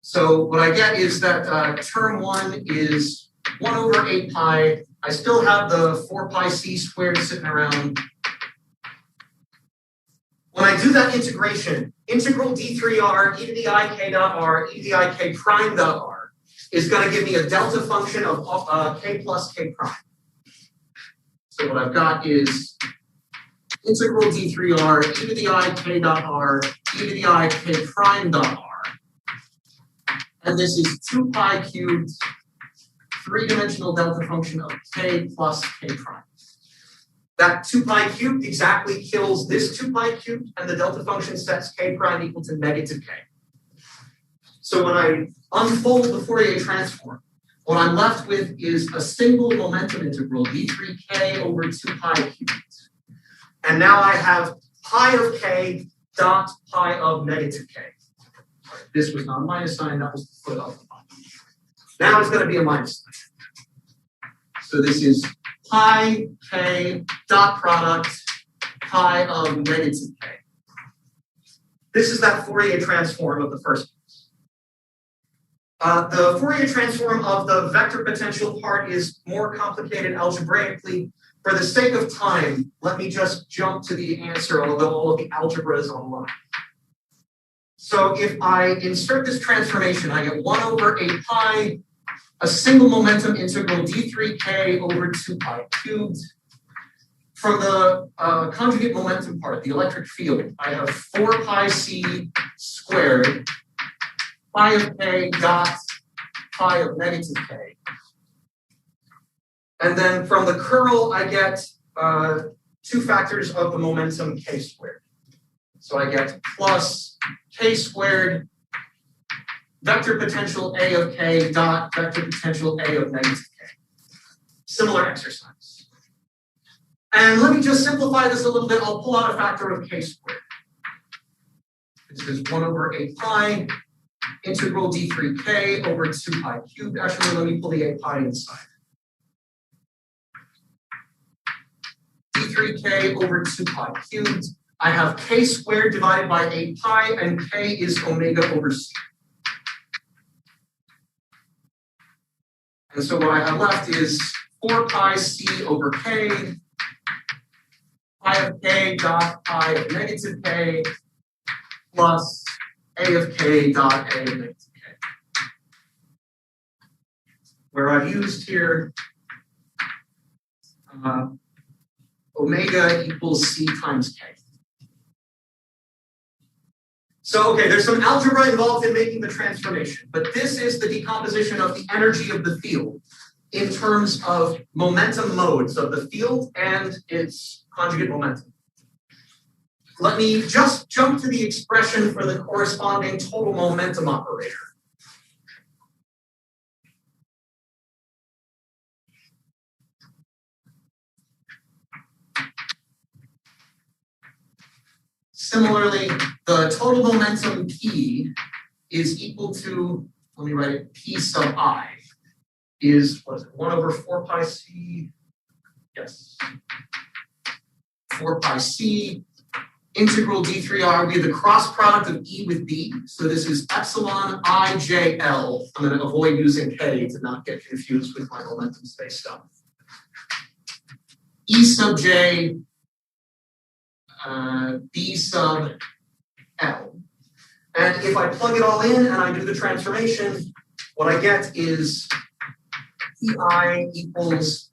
So what I get is that term 1 is 1 over 8 pi. I still have the 4 pi C squared sitting around. When I do that integration, integral D3R, e to the I k dot R, e to the I k prime dot R is going to give me a delta function of k plus k prime. So what I've got is integral D3R, e to the I k dot R, e to the I k prime dot R. And this is 2 pi cubed, 3-dimensional delta function of k plus k prime. That 2 pi cubed exactly kills this 2 pi cubed, and the delta function sets k prime equal to negative k. So when I unfold the Fourier transform, what I'm left with is a single momentum integral, d3k over 2 pi cubed. And now I have pi of k dot pi of negative k. This was not a minus sign, that was the foot of the pi. Now it's going to be a minus sign. So this is pi k dot product pi of negative k. This is that Fourier transform of the first case. The Fourier transform of the vector potential part is more complicated algebraically. For the sake of time, let me just jump to the answer, although all of the algebra is online. So if I insert this transformation, I get 1 over 8 pi, a single momentum integral d3k over 2 pi cubed. From the conjugate momentum part, the electric field, I have 4 pi c squared, pi of k dot pi of negative k. And then from the curl, I get 2 factors of the momentum k squared. So I get plus k squared vector potential A of k dot vector potential A of negative k. Similar exercise. And let me just simplify this a little bit. I'll pull out a factor of k squared. This is 1 over 8 pi integral d3k over 2 pi cubed. Actually, let me pull the 8 pi inside. d3k over 2 pi cubed. I have k squared divided by 8 pi, and k is omega over c. And so what I have left is 4 pi c over k, pi of k dot pi of negative k, plus a of k dot a of negative k. Where I've used here omega equals c times k. So, okay, there's some algebra involved in making the transformation, but this is the decomposition of the energy of the field in terms of momentum modes of the field and its conjugate momentum. Let me just jump to the expression for the corresponding total momentum operator. Similarly, the total momentum P is equal to, let me write it, P sub I is, what is it, 1 over 4 pi C? Yes. 4 pi C. Integral d3r will be the cross product of E with B. So this is epsilon IJL. I'm going to avoid using K to not get confused with my momentum space stuff. E sub J B sub L. And if I plug it all in and I do the transformation, what I get is Pi equals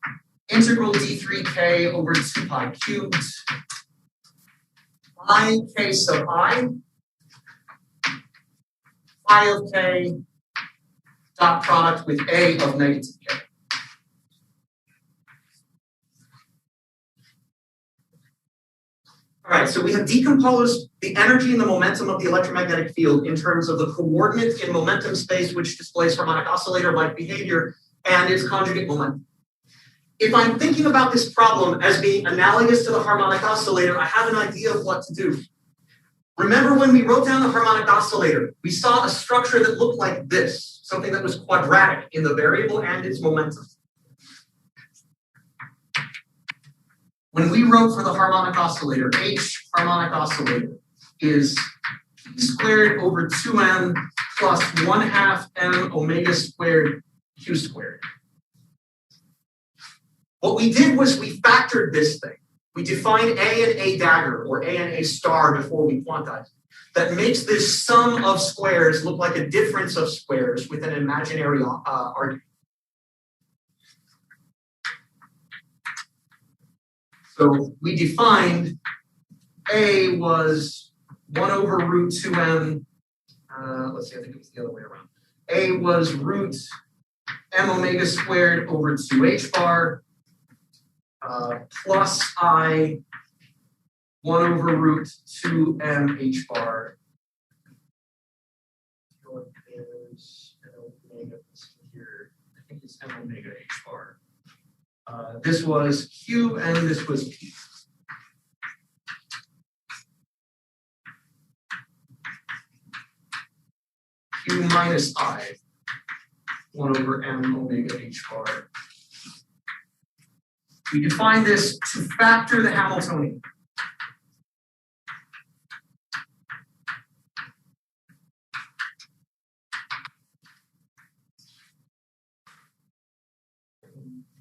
integral d3k over 2 pi cubed I k sub I, phi of k dot product with A of negative k. All right, so we have decomposed the energy and the momentum of the electromagnetic field in terms of the coordinate in momentum space, which displays harmonic oscillator-like behavior, and its conjugate momentum. If I'm thinking about this problem as being analogous to the harmonic oscillator, I have an idea of what to do. Remember when we wrote down the harmonic oscillator, we saw a structure that looked like this, something that was quadratic in the variable and its momentum. When we wrote for the harmonic oscillator, H harmonic oscillator is P squared over 2m plus 1/2 m omega squared Q squared. What we did was we factored this thing. We defined A and A dagger, or A and A star before we quantized. That makes this sum of squares look like a difference of squares with an imaginary argument. So we defined A was 1 over root 2m, let's see, I think it was the other way around. A was root m omega squared over 2h bar plus I 1 over root 2m h bar. What is m omega here? I think it's m omega h bar. This was Q and this was P. q minus I, 1 over m omega h bar. We define this to factor the Hamiltonian.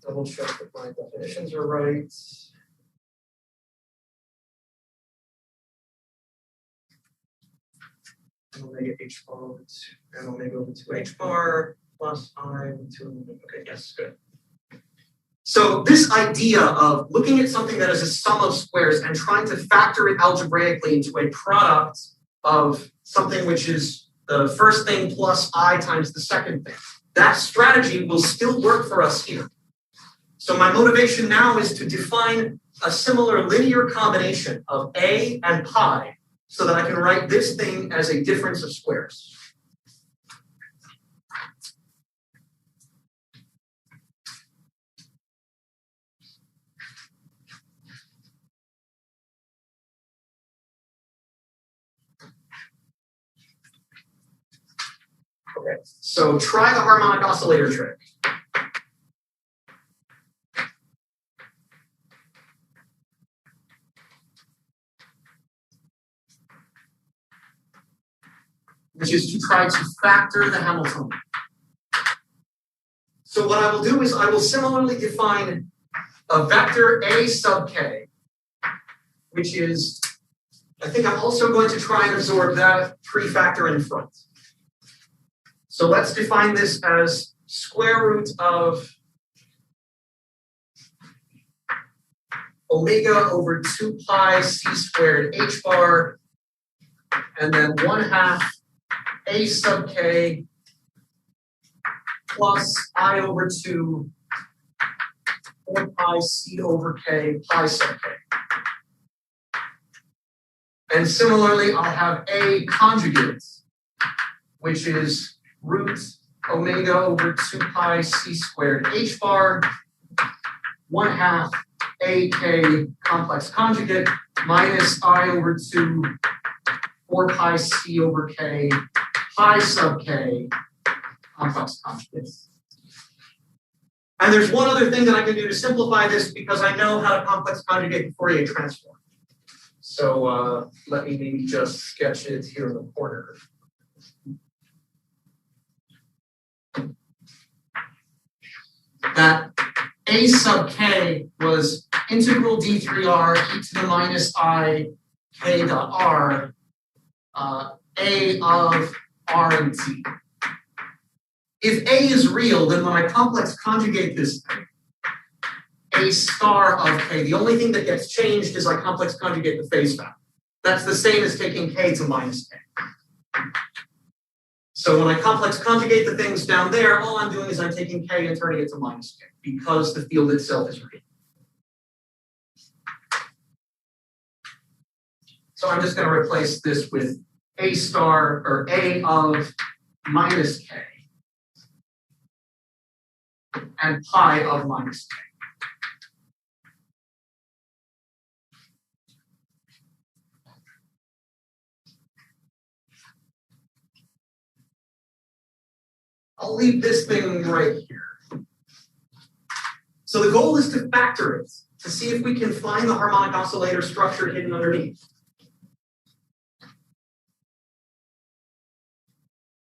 Double check that my definitions are right. Omega h bar over 2 and omega over 2 h bar plus I over 2 omega. Okay, yes, good. So this idea of looking at something that is a sum of squares and trying to factor it algebraically into a product of something which is the first thing plus I times the second thing, that strategy will still work for us here. So my motivation now is to define a similar linear combination of A and pi so that I can write this thing as a difference of squares. Okay, so try the harmonic oscillator trick. Which is to try to factor the Hamiltonian. So what I will do is I will similarly define a vector A sub k, which is, I think I'm also going to try and absorb that prefactor in front. So let's define this as square root of omega over 2 pi c squared h bar, and then 1/2 A sub k plus I over 2 4 pi c over k pi sub k. And similarly, I'll have A conjugate, which is root omega over 2 pi c squared h bar, 1/2 AK complex conjugate minus I over 2 4 pi c over k pi sub k complex conjugates. And there's one other thing that I can do to simplify this because I know how to complex conjugate the Fourier transform. So let me maybe just sketch it here in the corner. That A sub k was integral d3r e to the minus I k dot r, A of r and t. If A is real, then when I complex conjugate this thing, A star of k, the only thing that gets changed is I complex conjugate the phase factor. That's the same as taking k to minus k. So when I complex conjugate the things down there, all I'm doing is I'm taking k and turning it to minus k because the field itself is real. So I'm just going to replace this with A star or A of minus k and pi of minus k. I'll leave this thing right here. So the goal is to factor it, to see if we can find the harmonic oscillator structure hidden underneath.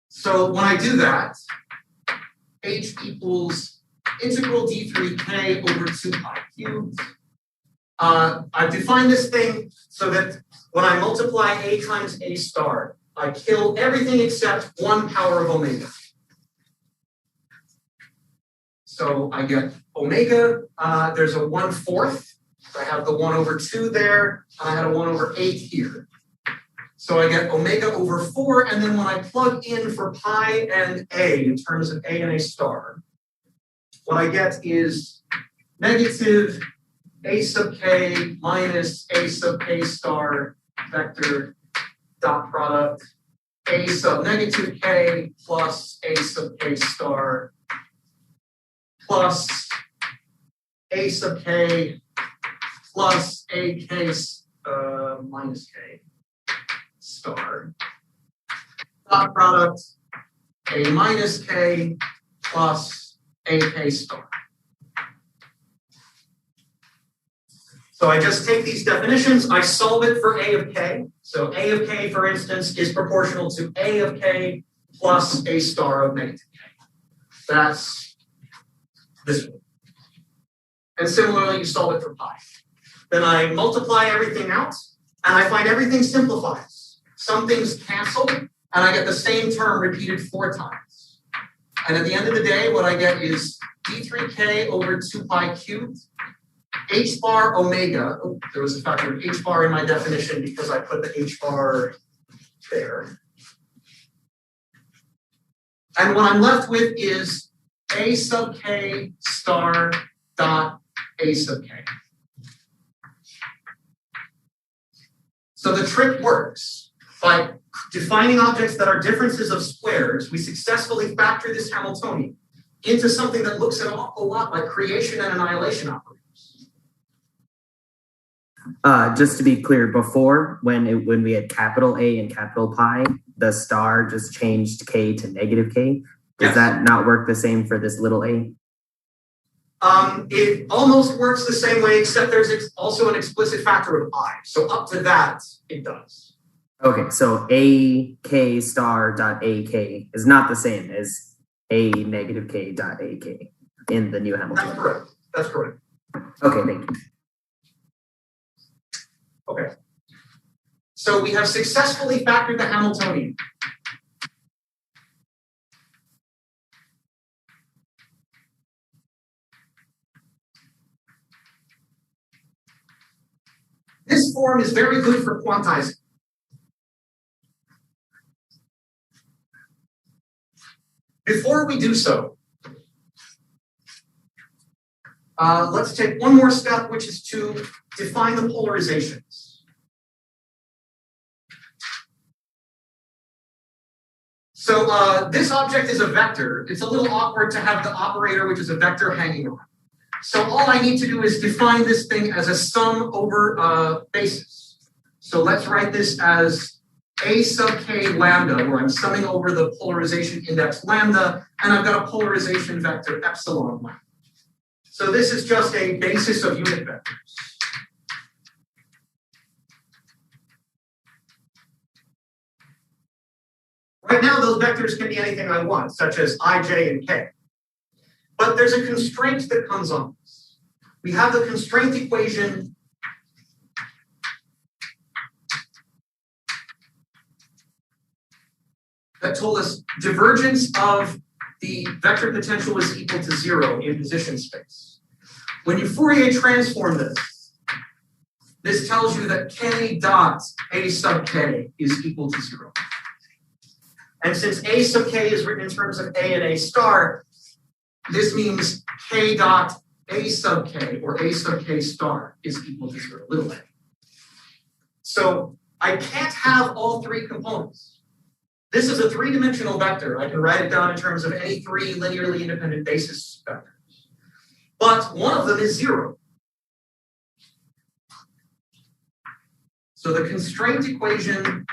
So when I do that, H equals integral d3k over 2 pi cubed. I've defined this thing so that when I multiply A times A star, I kill everything except 1 power of omega. So I get omega, there's a 1/4. I have the 1 over 2 there, and I had a 1 over 8 here. So I get omega over 4, and then when I plug in for pi and A in terms of A and A star, what I get is negative A sub k minus A sub k star vector dot product A sub negative k plus A sub k star plus A sub k plus A k minus k star dot product A minus K plus AK star. So I just take these definitions, I solve it for A of K. So A of K, for instance, is proportional to A of K plus A star of negative K. That's this one. And similarly, you solve it for pi. Then I multiply everything out, and I find everything simplifies. Some things cancel, and I get the same term repeated 4 times. And at the end of the day, what I get is d3k over 2 pi cubed, h bar omega. Oh, there was a factor of h bar in my definition because I put the h bar there. And what I'm left with is a sub k star dot a sub k. So the trick works. By defining objects that are differences of squares, we successfully factor this Hamiltonian into something that looks an awful lot like creation and annihilation operators.
Just to be clear, before when we had capital A and capital pi, the star just changed k to negative k. Does that not work the same for this little a?
It almost works the same way, except there's also an explicit factor of I. So up to that, it does.
Okay, so a k star dot a k is not the same as a negative k dot a k in the new Hamiltonian.
That's correct. That's correct.
Okay, thank you.
Okay. So we have successfully factored the Hamiltonian. This form is very good for quantizing. Before we do so, let's take one more step, which is to define the polarizations. So this object is a vector. It's a little awkward to have the operator, which is a vector, hanging around. So all I need to do is define this thing as a sum over basis. So let's write this as a sub k lambda, where I'm summing over the polarization index lambda, and I've got a polarization vector epsilon lambda. So this is just a basis of unit vectors. Right now, those vectors can be anything I want, such as I, j, and k. But there's a constraint that comes on this. We have the constraint equation that told us divergence of the vector potential is equal to 0 in position space. When you Fourier transform this, this tells you that k dot a sub k is equal to 0. And since a sub k is written in terms of a and a star, this means k dot a sub k or a sub k star is equal to 0, little a. So I can't have all 3 components. This is a 3-dimensional vector. I can write it down in terms of any 3 linearly independent basis vectors. But one of them is 0. So the constraint equation,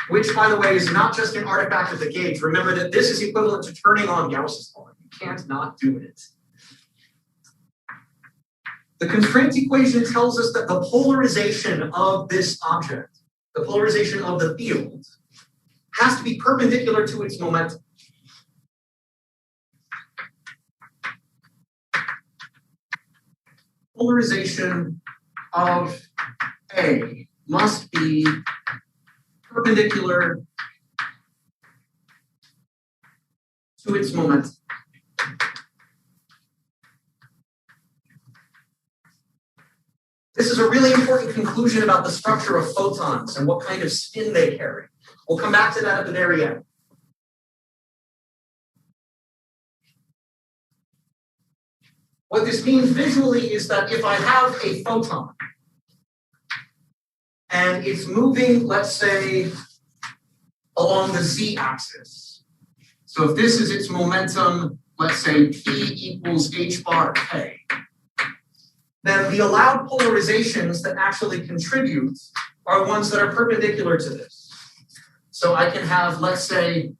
which, by the way, is not just an artifact of the gauge. Remember that this is equivalent to turning on Gauss's law. You can't not do it. The constraint equation tells us that the polarization of this object, the polarization of the field, has to be perpendicular to its momentum. Polarization of A must be perpendicular to its momentum. This is a really important conclusion about the structure of photons and what kind of spin they carry. We'll come back to that at the very end. What this means visually is that if I have a photon and it's moving, let's say, along the z-axis. So if this is its momentum, let's say p equals h bar k, then the allowed polarizations that actually contribute are ones that are perpendicular to this. So I can have, let's say,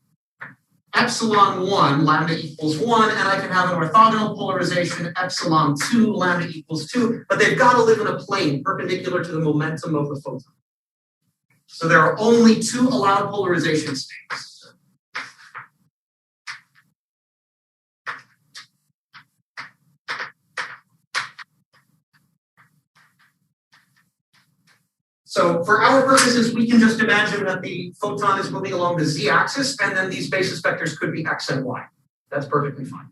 epsilon 1, lambda equals 1, and I can have an orthogonal polarization, epsilon 2, lambda equals 2, but they've got to live in a plane perpendicular to the momentum of the photon. So there are only two allowed polarization states. So for our purposes, we can just imagine that the photon is moving along the z-axis, and then these basis vectors could be x and y. That's perfectly fine.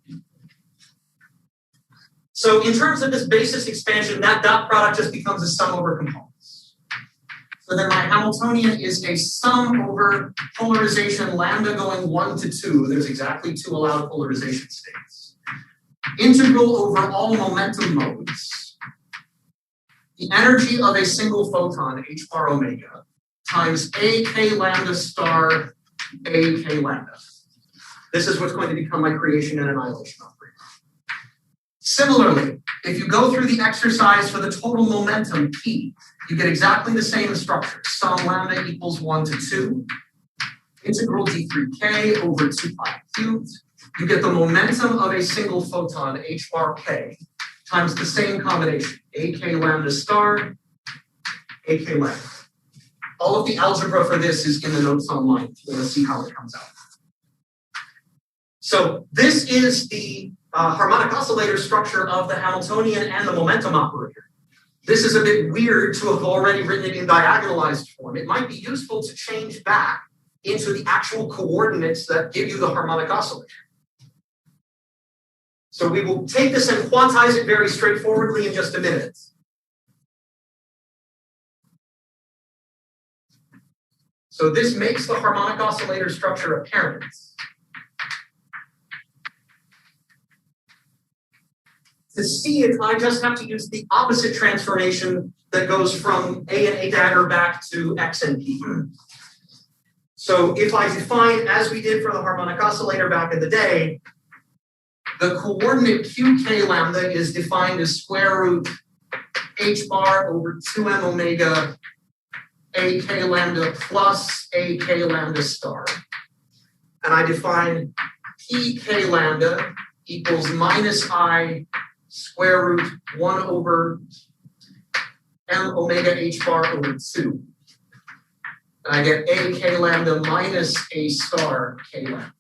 So in terms of this basis expansion, that dot product just becomes a sum over components. So then my Hamiltonian is a sum over polarization lambda going 1 to 2. There's exactly two allowed polarization states. Integral over all momentum modes. The energy of a single photon, h bar omega, times a k lambda star a k lambda. This is what's going to become my creation and annihilation operator. Similarly, if you go through the exercise for the total momentum P, you get exactly the same structure. Sum lambda equals 1 to 2. Integral d3k over 2 pi cubed. You get the momentum of a single photon, h bar k, times the same combination, ak lambda star, ak lambda. All of the algebra for this is in the notes online. If you want to see how it comes out. So this is the harmonic oscillator structure of the Hamiltonian and the momentum operator. This is a bit weird to have already written it in diagonalized form. It might be useful to change back into the actual coordinates that give you the harmonic oscillator. So we will take this and quantize it very straightforwardly in just a minute. So this makes the harmonic oscillator structure apparent. To see it, I just have to use the opposite transformation that goes from A and A dagger back to X and P. So if I define, as we did for the harmonic oscillator back in the day, the coordinate qk lambda is defined as square root h bar over 2m omega ak lambda plus ak lambda star. And I define pk lambda equals minus I square root 1 over m omega h bar over 2. And I get ak lambda minus a star k lambda.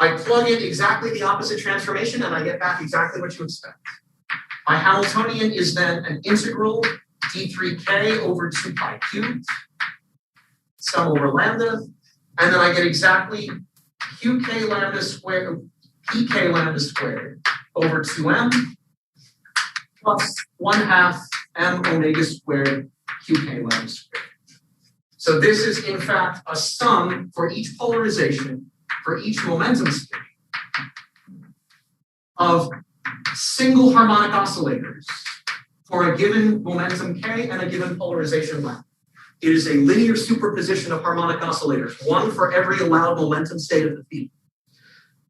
I plug in exactly the opposite transformation and I get back exactly what you expect. My Hamiltonian is then an integral d3k over 2 pi cubed, sum over lambda, and then I get exactly qk lambda squared, pk lambda squared over 2m plus 1/2 m omega squared qk lambda squared. So this is in fact a sum for each polarization for each momentum state of single harmonic oscillators for a given momentum k and a given polarization lambda. It is a linear superposition of harmonic oscillators, one for every allowed momentum state of the field.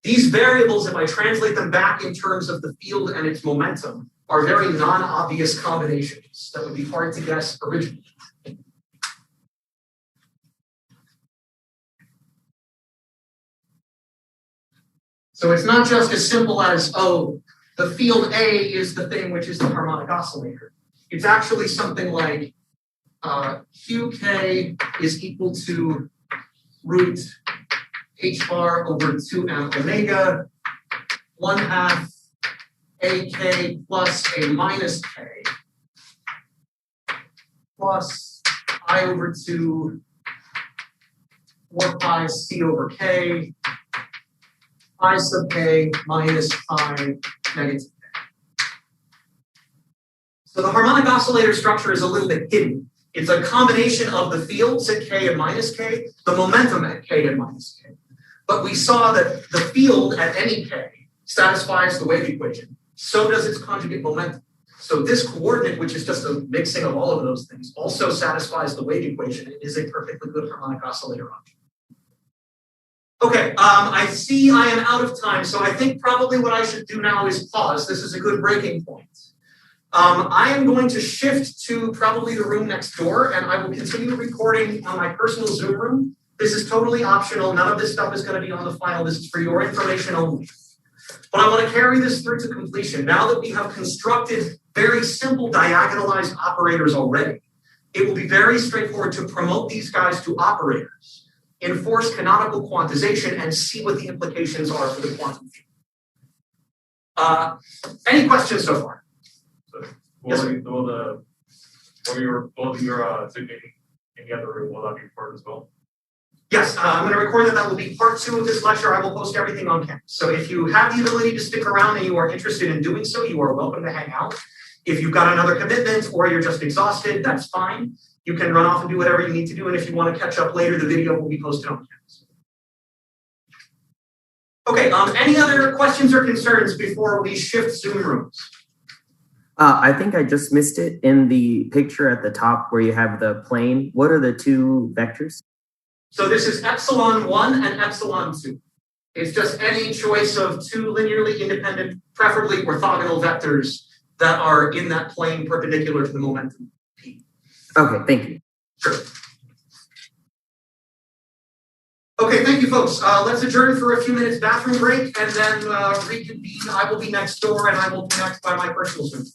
These variables, if I translate them back in terms of the field and its momentum, are very non-obvious combinations that would be hard to guess originally. So it's not just as simple as, oh, the field A is the thing which is the harmonic oscillator. It's actually something like qk is equal to root h bar over 2m omega 1/2 ak plus a minus k plus I over 2 4 pi c over k I sub k minus pi negative k. So the harmonic oscillator structure is a little bit hidden. It's a combination of the fields at k and minus k, the momentum at k and minus k. But we saw that the field at any k satisfies the wave equation. So does its conjugate momentum. So this coordinate, which is just a mixing of all of those things, also satisfies the wave equation. It is a perfectly good harmonic oscillator object. Okay, I see I am out of time, so I think probably what I should do now is pause. This is a good breaking point. I am going to shift to probably the room next door, and I will continue recording on my personal Zoom room. This is totally optional. None of this stuff is going to be on the final. This is for your information only. But I want to carry this through to completion. Now that we have constructed very simple diagonalized operators already, it will be very straightforward to promote these guys to operators, enforce canonical quantization, and see what the implications are for the quantum field. Any questions so far?
Will your taking in the other room, will that be part as well?
Yes, I'm going to record that. That will be part 2 of this lecture. I will post everything on campus. So if you have the ability to stick around and you are interested in doing so, you are welcome to hang out. If you've got another commitment or you're just exhausted, that's fine. You can run off and do whatever you need to do. And if you want to catch up later, the video will be posted on campus. Okay, any other questions or concerns before we shift Zoom rooms?
I think I just missed it in the picture at the top where you have the plane. What are the 2 vectors?
So this is epsilon1 and epsilon2. It's just any choice of 2 linearly independent, preferably orthogonal vectors that are in that plane perpendicular to the momentum p.
Okay, thank you.
Sure. Okay, thank you, folks. Let's adjourn for a few minutes bathroom break and then reconvene. I will be next door and I will be next by my personal Zoom.